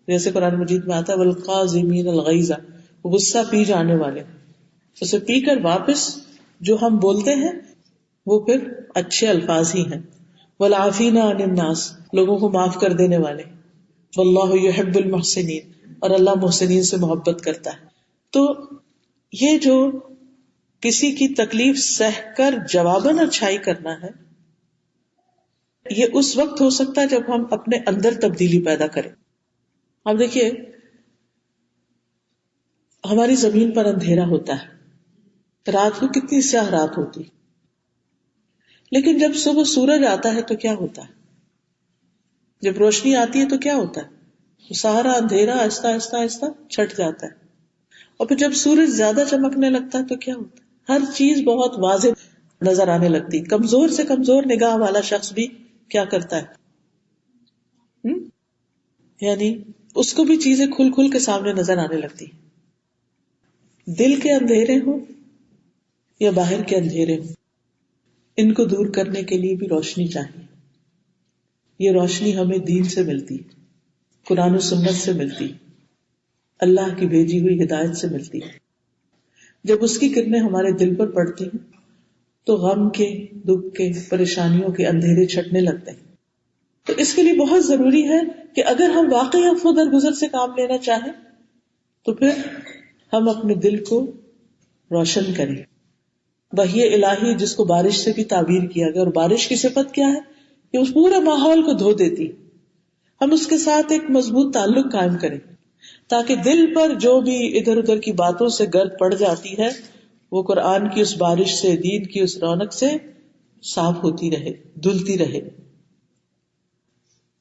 جیسے قرآن مجید میں آتا ہے والقاظمین الغیظ, غصہ پی جانے والے, اسے پی کر واپس جو ہم بولتے ہیں وہ پھر اچھے الفاظ ہی ہیں. والعافین عن الناس, لوگوں کو معاف کر دینے والے. واللہ یحب المحسنین, اور اللہ محسنین سے محبت کرتا ہے. تو یہ جو کسی کی تکلیف سہ کر جواباً اچھائی کرنا ہے, یہ اس وقت ہو سکتا ہے جب ہم اپنے اندر تبدیلی پیدا کریں. اب دیکھیے ہماری زمین پر اندھیرا ہوتا ہے, رات کو کتنی سیاہ رات ہوتی, لیکن جب صبح سورج آتا ہے تو کیا ہوتا ہے؟ جب روشنی آتی ہے تو کیا ہوتا ہے؟ سارا اندھیرا آہستہ آہستہ آہستہ چھٹ جاتا ہے, اور پھر جب سورج زیادہ چمکنے لگتا ہے تو کیا ہوتا ہے؟ ہر چیز بہت واضح نظر آنے لگتی. کمزور سے کمزور نگاہ والا شخص بھی کیا کرتا ہے, یعنی اس کو بھی چیزیں کھل کھل کے سامنے نظر آنے لگتی. دل کے اندھیرے ہوں یا باہر کے اندھیرے ہوں, ان کو دور کرنے کے لیے بھی روشنی چاہیے. یہ روشنی ہمیں دین سے ملتی, قرآن و سنت سے ملتی, اللہ کی بھیجی ہوئی ہدایت سے ملتی. جب اس کی کرنیں ہمارے دل پر پڑتی ہیں تو غم کے, دکھ کے, پریشانیوں کے اندھیرے چھٹنے لگتے ہیں. تو اس کے لیے بہت ضروری ہے کہ اگر ہم واقعی افو درگزر سے کام لینا چاہیں تو پھر ہم اپنے دل کو روشن کریں. وحی الہی جس کو بارش سے بھی تعبیر کیا گیا, اور بارش کی صفت کیا ہے کہ اس پورے ماحول کو دھو دیتی. ہم اس کے ساتھ ایک مضبوط تعلق قائم کریں تاکہ دل پر جو بھی ادھر ادھر کی باتوں سے گرد پڑ جاتی ہے وہ قرآن کی اس بارش سے, دین کی اس رونق سے صاف ہوتی رہے, دھلتی رہے.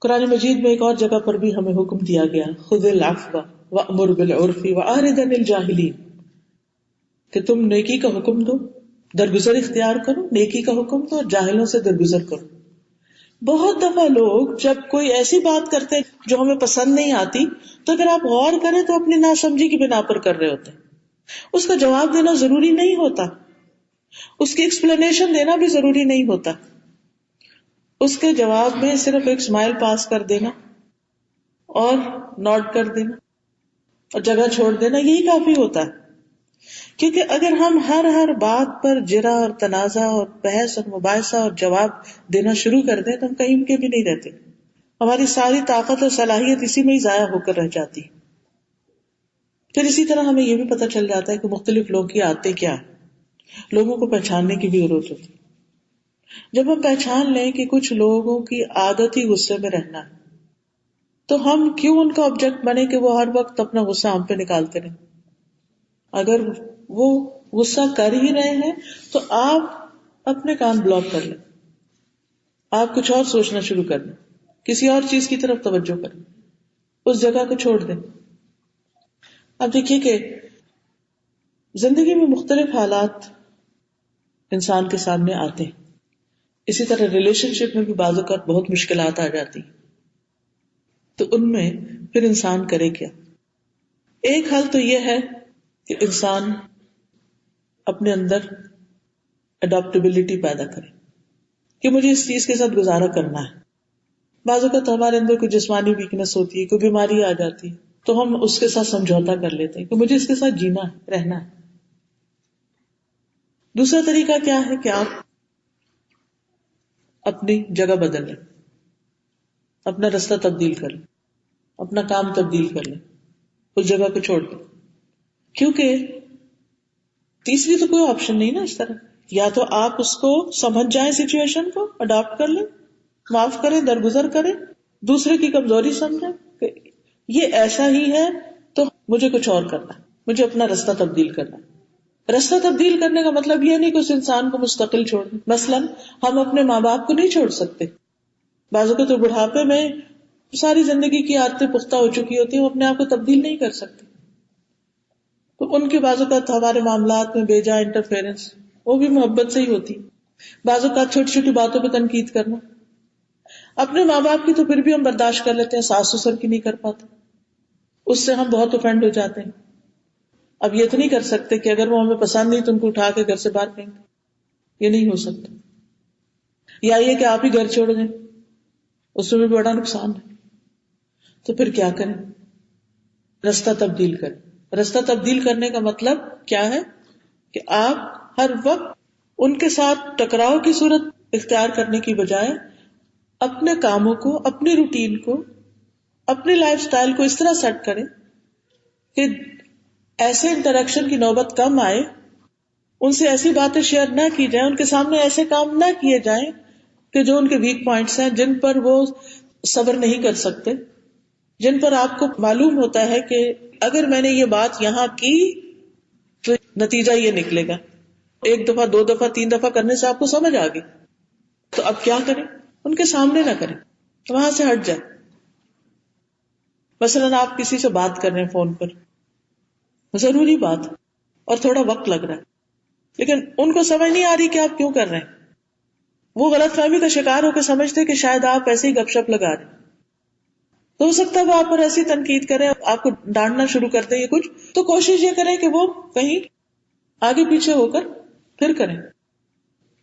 قرآن مجید میں ایک اور جگہ پر بھی ہمیں حکم دیا گیا, خذ العفو وأمر بالعرف وأعرض عن الجاہلین, کہ تم نیکی کا حکم دو درگزر اختیار کرو، نیکی کا حکم دو اور جاہلوں سے درگزر کرو. بہت دفعہ لوگ جب کوئی ایسی بات کرتے ہیں جو ہمیں پسند نہیں آتی تو اگر آپ غور کریں تو اپنی ناسمجھی کی بنا پر کر رہے ہوتے ہیں. اس کا جواب دینا ضروری نہیں ہوتا، اس کی ایکسپلینیشن دینا بھی ضروری نہیں ہوتا. اس کے جواب میں صرف ایک اسمائل پاس کر دینا اور نوٹ کر دینا اور جگہ چھوڑ دینا، یہی کافی ہوتا ہے. کیونکہ اگر ہم ہر بات پر جرا اور تنازع اور بحث اور مباحثہ اور جواب دینا شروع کر دیں تو ہم کہیں کے بھی نہیں رہتے. ہماری ساری طاقت اور صلاحیت اسی میں ہی ضائع ہو کر رہ جاتی. پھر اسی طرح ہمیں یہ بھی پتہ چل جاتا ہے کہ مختلف لوگوں کی عادتیں کیا ہیں. لوگوں کو پہچاننے کی بھی ضرورت ہوتی. جب ہم پہچان لیں کہ کچھ لوگوں کی عادت ہی غصے میں رہنا ہے تو ہم کیوں ان کا آبجیکٹ بنے کہ وہ ہر وقت اپنا غصہ ہم پہ نکالتے رہیں. اگر وہ غصہ کر ہی رہے ہیں تو آپ اپنے کان بلاک کر لیں، آپ کچھ اور سوچنا شروع کر دیں، کسی اور چیز کی طرف توجہ کریں، اس جگہ کو چھوڑ دیں. اب دیکھیے کہ زندگی میں مختلف حالات انسان کے سامنے آتے ہیں. اسی طرح ریلیشن شپ میں بھی بعض اوقات بہت مشکلات آ جاتی ہیں. تو ان میں پھر انسان کرے کیا؟ ایک حل تو یہ ہے کہ انسان اپنے اندر اڈاپٹیبلٹی پیدا کرے کہ مجھے اس چیز کے ساتھ گزارا کرنا ہے. بعض اوقات ہمارے اندر کوئی جسمانی ویکنس ہوتی ہے، کوئی بیماری آ جاتی ہے تو ہم اس کے ساتھ سمجھوتا کر لیتے ہیں کہ مجھے اس کے ساتھ جینا ہے، رہنا ہے. دوسرا طریقہ کیا ہے کہ آپ اپنی جگہ بدل لیں، اپنا رستہ تبدیل کر لیں، اپنا کام تبدیل کر لیں، اس جگہ کو چھوڑ دیں. کیونکہ تیسری تو کوئی آپشن نہیں نا اس طرح. یا تو آپ اس کو سمجھ جائیں، سچویشن کو اڈاپٹ کر لیں، معاف کریں، درگزر کریں، دوسرے کی کمزوری سمجھیں کہ یہ ایسا ہی ہے تو مجھے کچھ اور کرنا ہے، مجھے اپنا رستہ تبدیل کرنا ہے. رستہ تبدیل کرنے کا مطلب یہ نہیں کہ اس انسان کو مستقل چھوڑ دیں. مثلاً ہم اپنے ماں باپ کو نہیں چھوڑ سکتے. بعضوں کو تو بڑھاپے میں ساری زندگی کی عادتیں پختہ ہو چکی ہوتی ہیں، وہ اپنے آپ کو تبدیل نہیں کر سکتے. تو ان کے بعض اوقات ہمارے معاملات میں بے جا انٹرفیئرنس وہ بھی محبت سے ہی ہوتی. بعض اوقات چھوٹی چھوٹی باتوں پہ تنقید کرنا. اپنے ماں باپ کی تو پھر بھی ہم برداشت کر لیتے ہیں، ساس سسر کی نہیں کر پاتے، اس سے ہم بہت اوفینڈ ہو جاتے ہیں. اب یہ تو نہیں کر سکتے کہ اگر وہ ہمیں پسند نہیں تو ان کو اٹھا کے گھر سے باہر پھینک دیں، یہ نہیں ہو سکتا. یا یہ کہ آپ ہی گھر چھوڑ دیں، اس میں بھی بڑا نقصان ہے. تو پھر کیا کریں؟ رستہ تبدیل کریں. رستہ تبدیل کرنے کا مطلب کیا ہے کہ آپ ہر وقت ان کے ساتھ ٹکراؤ کی صورت اختیار کرنے کی بجائے اپنے کاموں کو، اپنی روٹین کو، اپنی لائف سٹائل کو اس طرح سیٹ کریں کہ ایسے انٹریکشن کی نوبت کم آئے، ان سے ایسی باتیں شیئر نہ کی جائیں، ان کے سامنے ایسے کام نہ کیے جائیں کہ جو ان کے ویک پوائنٹس ہیں، جن پر وہ صبر نہیں کر سکتے، جن پر آپ کو معلوم ہوتا ہے کہ اگر میں نے یہ بات یہاں کی تو نتیجہ یہ نکلے گا. ایک دفعہ، دو دفعہ، تین دفعہ کرنے سے آپ کو سمجھ آ گئی. تو اب کیا کریں؟ ان کے سامنے نہ کریں، وہاں سے ہٹ جائیں. مثلاً آپ کسی سے بات کر رہے ہیں فون پر، ضروری بات اور تھوڑا وقت لگ رہا ہے، لیکن ان کو سمجھ نہیں آ رہی کہ آپ کیوں کر رہے ہیں. وہ غلط فہمی کا شکار ہو کے سمجھتے کہ شاید آپ ایسے ہی گپ شپ لگا رہے ہیں. تو ہو سکتا ہے وہ آپ پر ایسی تنقید کریں، آپ کو ڈانٹنا شروع کر دیں. یہ کچھ تو کوشش یہ کریں کہ وہ کہیں آگے پیچھے ہو کر پھر کریں.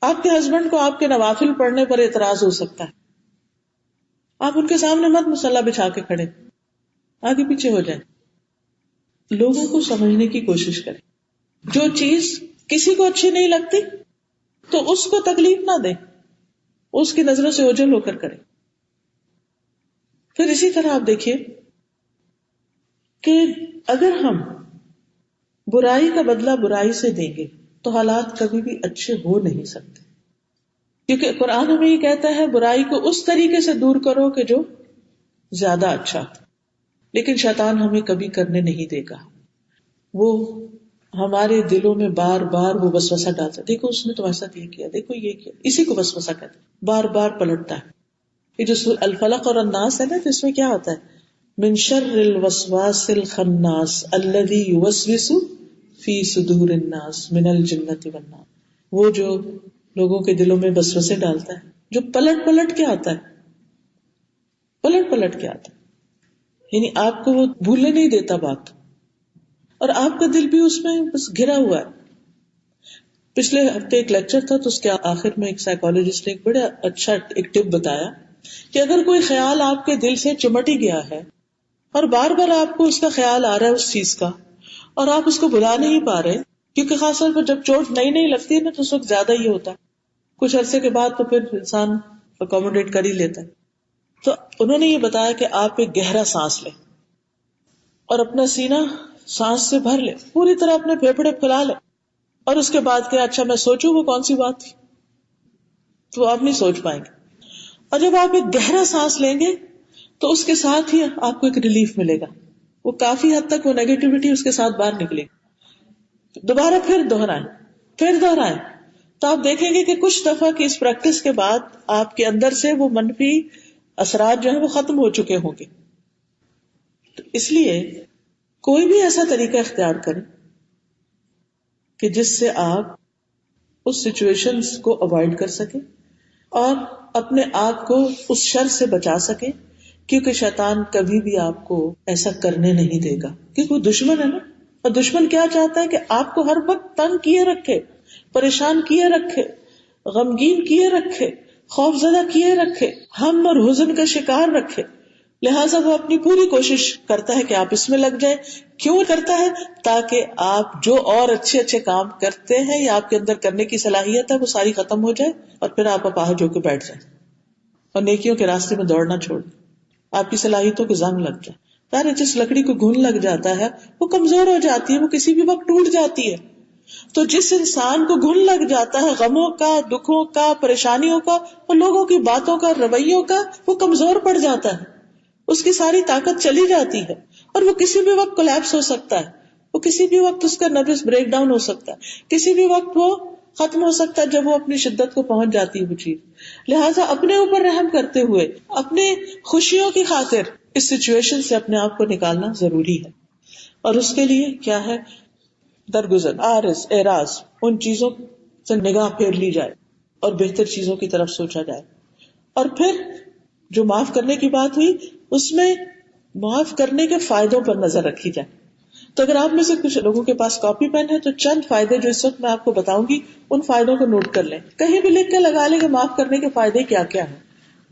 آپ کے ہسبینڈ کو آپ کے نوافل پڑھنے پر اعتراض ہو سکتا ہے، آپ ان کے سامنے مت مصلی بچھا کے کھڑے، آگے پیچھے ہو جائیں. لوگوں کو سمجھنے کی کوشش کریں. جو چیز کسی کو اچھی نہیں لگتی تو اس کو تکلیف نہ دیں، اس کی نظروں سے اوجھل ہو کر کریں. پھر اسی طرح آپ دیکھیے کہ اگر ہم برائی کا بدلہ برائی سے دیں گے تو حالات کبھی بھی اچھے ہو نہیں سکتے. کیونکہ قرآن ہمیں یہ کہتا ہے برائی کو اس طریقے سے دور کرو کہ جو زیادہ اچھا، لیکن شیطان ہمیں کبھی کرنے نہیں دے گا. وہ ہمارے دلوں میں بار بار وہ وسوسہ ڈالتا ہے، دیکھو اس نے تو ایسا کیا، دیکھو یہ کیا، اسی کو وسوسہ کہتے ہیں. بار بار پلٹتا ہے. یہ جو سورۃ الفلق اور الناس ہے نا، تو اس میں کیا ہوتا ہے؟ من شر الوسواس الخناس الذی یوسوس فی صدور الناس من الجنۃ والناس. وہ جو لوگوں کے دلوں میں وسوسے ڈالتا ہے، جو پلٹ پلٹ کے آتا ہے، پلٹ پلٹ کے آتا ہے، یعنی آپ کو وہ بھولنے نہیں دیتا بات، اور آپ کا دل بھی اس میں بس گھرا ہوا ہے. پچھلے ہفتے ایک لیکچر تھا تو اس کے آخر میں ایک سائیکالوجسٹ نے ایک بڑا اچھا ایک ٹپ بتایا کہ اگر کوئی خیال آپ کے دل سے چمٹ ہی گیا ہے اور بار بار آپ کو اس کا خیال آ رہا ہے اس چیز کا، اور آپ اس کو بھلا نہیں پا رہے، کیونکہ خاص طور پر جب چوٹ نئی نئی لگتی ہے نا تو اس وقت زیادہ ہی ہوتا ہے، کچھ عرصے کے بعد تو پھر انسان اکوموڈیٹ کر ہی لیتا ہے. تو انہوں نے یہ بتایا کہ آپ ایک گہرا سانس لیں اور اپنا سینہ سانس سے بھر لیں، پوری طرح اپنے پھیپھڑے پھیلا لیں، اور اس کے بعد کہ اچھا میں سوچوں وہ کون سی بات تھی، تو آپ نہیں سوچ پائیں گے. اور جب آپ ایک گہرا سانس لیں گے تو اس کے ساتھ ہی آپ کو ایک ریلیف ملے گا، وہ کافی حد تک وہ نیگیٹیوٹی اس کے ساتھ باہر نکلے گی. دوبارہ پھر دہرائیں تو آپ دیکھیں گے کہ کچھ دفعہ کی اس پریکٹس کے بعد آپ کے اندر سے وہ منفی اثرات جو ہیں وہ ختم ہو چکے ہوں گے. تو اس لیے کوئی بھی ایسا طریقہ اختیار کریں کہ جس سے آپ اس سچویشنز کو اوائڈ کر سکیں اور اپنے آپ کو اس شر سے بچا سکیں، کیونکہ شیطان کبھی بھی آپ کو ایسا کرنے نہیں دے گا، کیونکہ وہ دشمن ہے نا. اور دشمن کیا چاہتا ہے کہ آپ کو ہر وقت تنگ کیے رکھے، پریشان کیے رکھے، غمگین کیے رکھے، خوف زدہ کیے رکھے، ہم اور حزن کا شکار رکھے. لہٰذا وہ اپنی پوری کوشش کرتا ہے کہ آپ اس میں لگ جائیں. کیوں کرتا ہے؟ تاکہ آپ جو اور اچھے اچھے کام کرتے ہیں یا آپ کے اندر کرنے کی صلاحیت ہے وہ ساری ختم ہو جائے اور پھر آپ اپاہج ہو کے بیٹھ جائیں اور نیکیوں کے راستے میں دوڑنا چھوڑ دیں، آپ کی صلاحیتوں کو زنگ لگ جائے. یار جس لکڑی کو گھن لگ جاتا ہے وہ کمزور ہو جاتی ہے، وہ کسی بھی وقت ٹوٹ جاتی ہے. تو جس انسان کو گھن لگ جاتا ہے غموں کا، دکھوں کا، پریشانیوں کا اور لوگوں کی باتوں کا، رویوں کا، وہ کمزور پڑ جاتا ہے، اس کی ساری طاقت چلی جاتی ہے اور وہ کسی بھی وقت کولیپس ہو سکتا ہے، وہ کسی بھی وقت اس کا نروس بریک ڈاؤن ہو سکتا ہے، کسی بھی وقت وہ ختم ہو سکتا ہے جب وہ اپنی شدت کو پہنچ جاتی ہے وہ چیز. لہٰذا اپنے اوپر رحم کرتے ہوئے اپنے خوشیوں کی خاطر اس سچویشن سے اپنے آپ کو نکالنا ضروری ہے. اور اس کے لیے کیا ہے؟ درگزر، عارض، اعراض، ان چیزوں سے نگاہ پھیر لی جائے اور بہتر چیزوں کی طرف سوچا جائے. اور پھر جو معاف کرنے کی بات ہوئی اس میں معاف کرنے کے فائدوں پر نظر رکھی جائے. تو اگر آپ میں سے کچھ لوگوں کے پاس کاپی پین ہے تو چند فائدے جو اس وقت میں آپ کو بتاؤں گی ان فائدوں کو نوٹ کر لیں، کہیں بھی لکھ کے لگا لیں کہ معاف کرنے کے فائدے کیا کیا ہیں.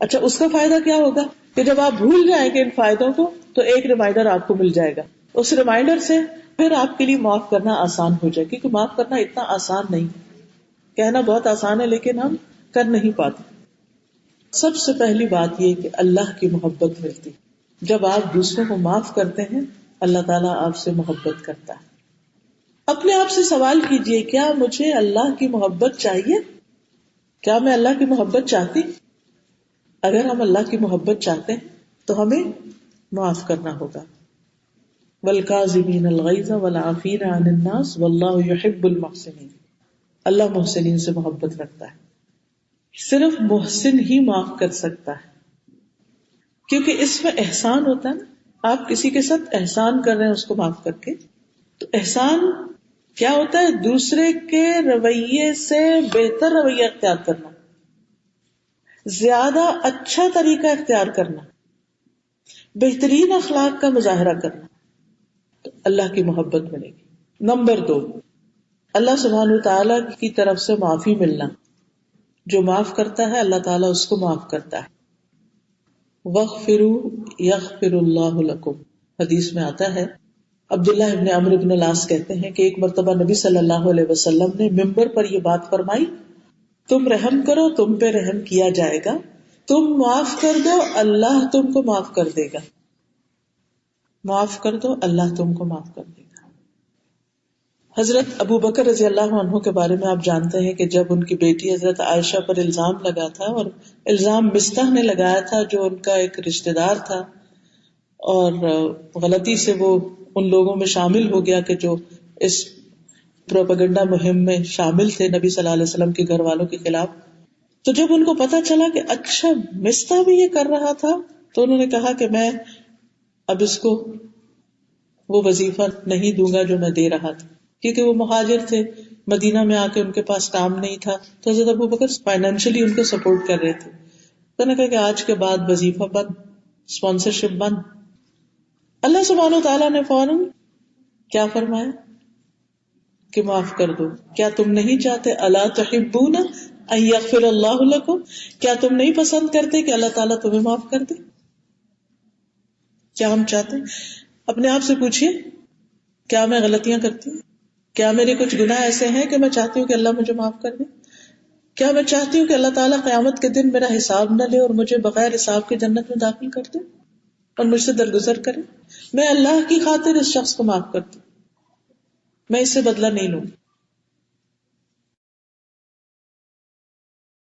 اچھا اس کا فائدہ کیا ہوگا کہ جب آپ بھول جائیں گے ان فائدوں کو تو ایک ریمائنڈر آپ کو مل جائے گا، اس ریمائنڈر سے پھر آپ کے لیے معاف کرنا آسان ہو جائے، کیونکہ معاف کرنا اتنا آسان نہیں، کہنا بہت آسان ہے لیکن ہم کر نہیں پاتے. سب سے پہلی بات یہ کہ اللہ کی محبت ملتی. جب آپ دوسروں کو معاف کرتے ہیں اللہ تعالیٰ آپ سے محبت کرتا ہے. اپنے آپ سے سوال کیجئے، کیا مجھے اللہ کی محبت چاہیے؟ کیا میں اللہ کی محبت چاہتی؟ اگر ہم اللہ کی محبت چاہتے ہیں تو ہمیں معاف کرنا ہوگا. وَالْكَاظِمِينَ الْغَيْظَ وَالْعَافِينَ عَنِ النَّاسِ وَاللَّهُ يُحِبُّ الْمُحْسِنِينَ. اللہ محسنین سے محبت رکھتا ہے. صرف محسن ہی معاف کر سکتا ہے، کیونکہ اس میں احسان ہوتا ہے نا. آپ کسی کے ساتھ احسان کر رہے ہیں اس کو معاف کر کے، تو احسان کیا ہوتا ہے؟ دوسرے کے رویے سے بہتر رویہ اختیار کرنا، زیادہ اچھا طریقہ اختیار کرنا، بہترین اخلاق کا مظاہرہ کرنا، تو اللہ کی محبت ملے گی. نمبر 2، اللہ سبحانہ وتعالی کی طرف سے معافی ملنا. جو معاف کرتا ہے اللہ تعالیٰ اس کو معاف کرتا ہے. وَاغْفِرُوا يَغْفِرُ اللَّهُ لَكُمْ. حدیث میں آتا ہے، عبداللہ ابن عمرو بن العاص کہتے ہیں کہ ایک مرتبہ نبی صلی اللہ علیہ وسلم نے ممبر پر یہ بات فرمائی، تم رحم کرو تم پہ رحم کیا جائے گا، تم معاف کر دو اللہ تم کو معاف کر دے گا. معاف کر دو اللہ تم کو معاف کر دے گا. حضرت ابو بکر رضی اللہ عنہ کے بارے میں آپ جانتے ہیں کہ جب ان کی بیٹی حضرت عائشہ پر الزام لگا تھا، اور الزام مستح نے لگایا تھا جو ان کا ایک رشتہ دار تھا، اور غلطی سے وہ ان لوگوں میں شامل ہو گیا کہ جو اس پروپیگنڈا مہم میں شامل تھے نبی صلی اللہ علیہ وسلم کے گھر والوں کے خلاف. تو جب ان کو پتا چلا کہ اچھا مستح بھی یہ کر رہا تھا تو انہوں نے کہا کہ میں اب اس کو وہ وظیفہ نہیں دوں گا جو میں دے رہا تھا، کیونکہ وہ مہاجر تھے، مدینہ میں آ کے ان کے پاس کام نہیں تھا تو حضرت ابو بکر فائنینشلی ان کو سپورٹ کر رہے تھے. تو نے کہا کہ آج کے بعد وظیفہ بند، اسپانسرشپ بند. اللہ سبحانہ وتعالیٰ نے فوراً کیا فرمایا کہ معاف کر دو. کیا تم نہیں چاہتے الا تحبون ان یغفر اللہ لکم، کیا تم نہیں پسند کرتے کہ اللہ تعالیٰ تمہیں معاف کر دے؟ کیا ہم چاہتے ہیں؟ اپنے آپ سے پوچھئے کیا میں غلطیاں کرتی ہوں؟ کیا میرے کچھ گناہ ایسے ہیں کہ میں چاہتی ہوں کہ اللہ مجھے معاف کر دے؟ کیا میں چاہتی ہوں کہ اللہ تعالیٰ قیامت کے دن میرا حساب نہ لے اور مجھے بغیر حساب کے جنت میں داخل کر دے اور مجھ سے درگزر کرے؟ میں اللہ کی خاطر اس شخص کو معاف کرتی ہوں، میں اس سے بدلہ نہیں لوں گی.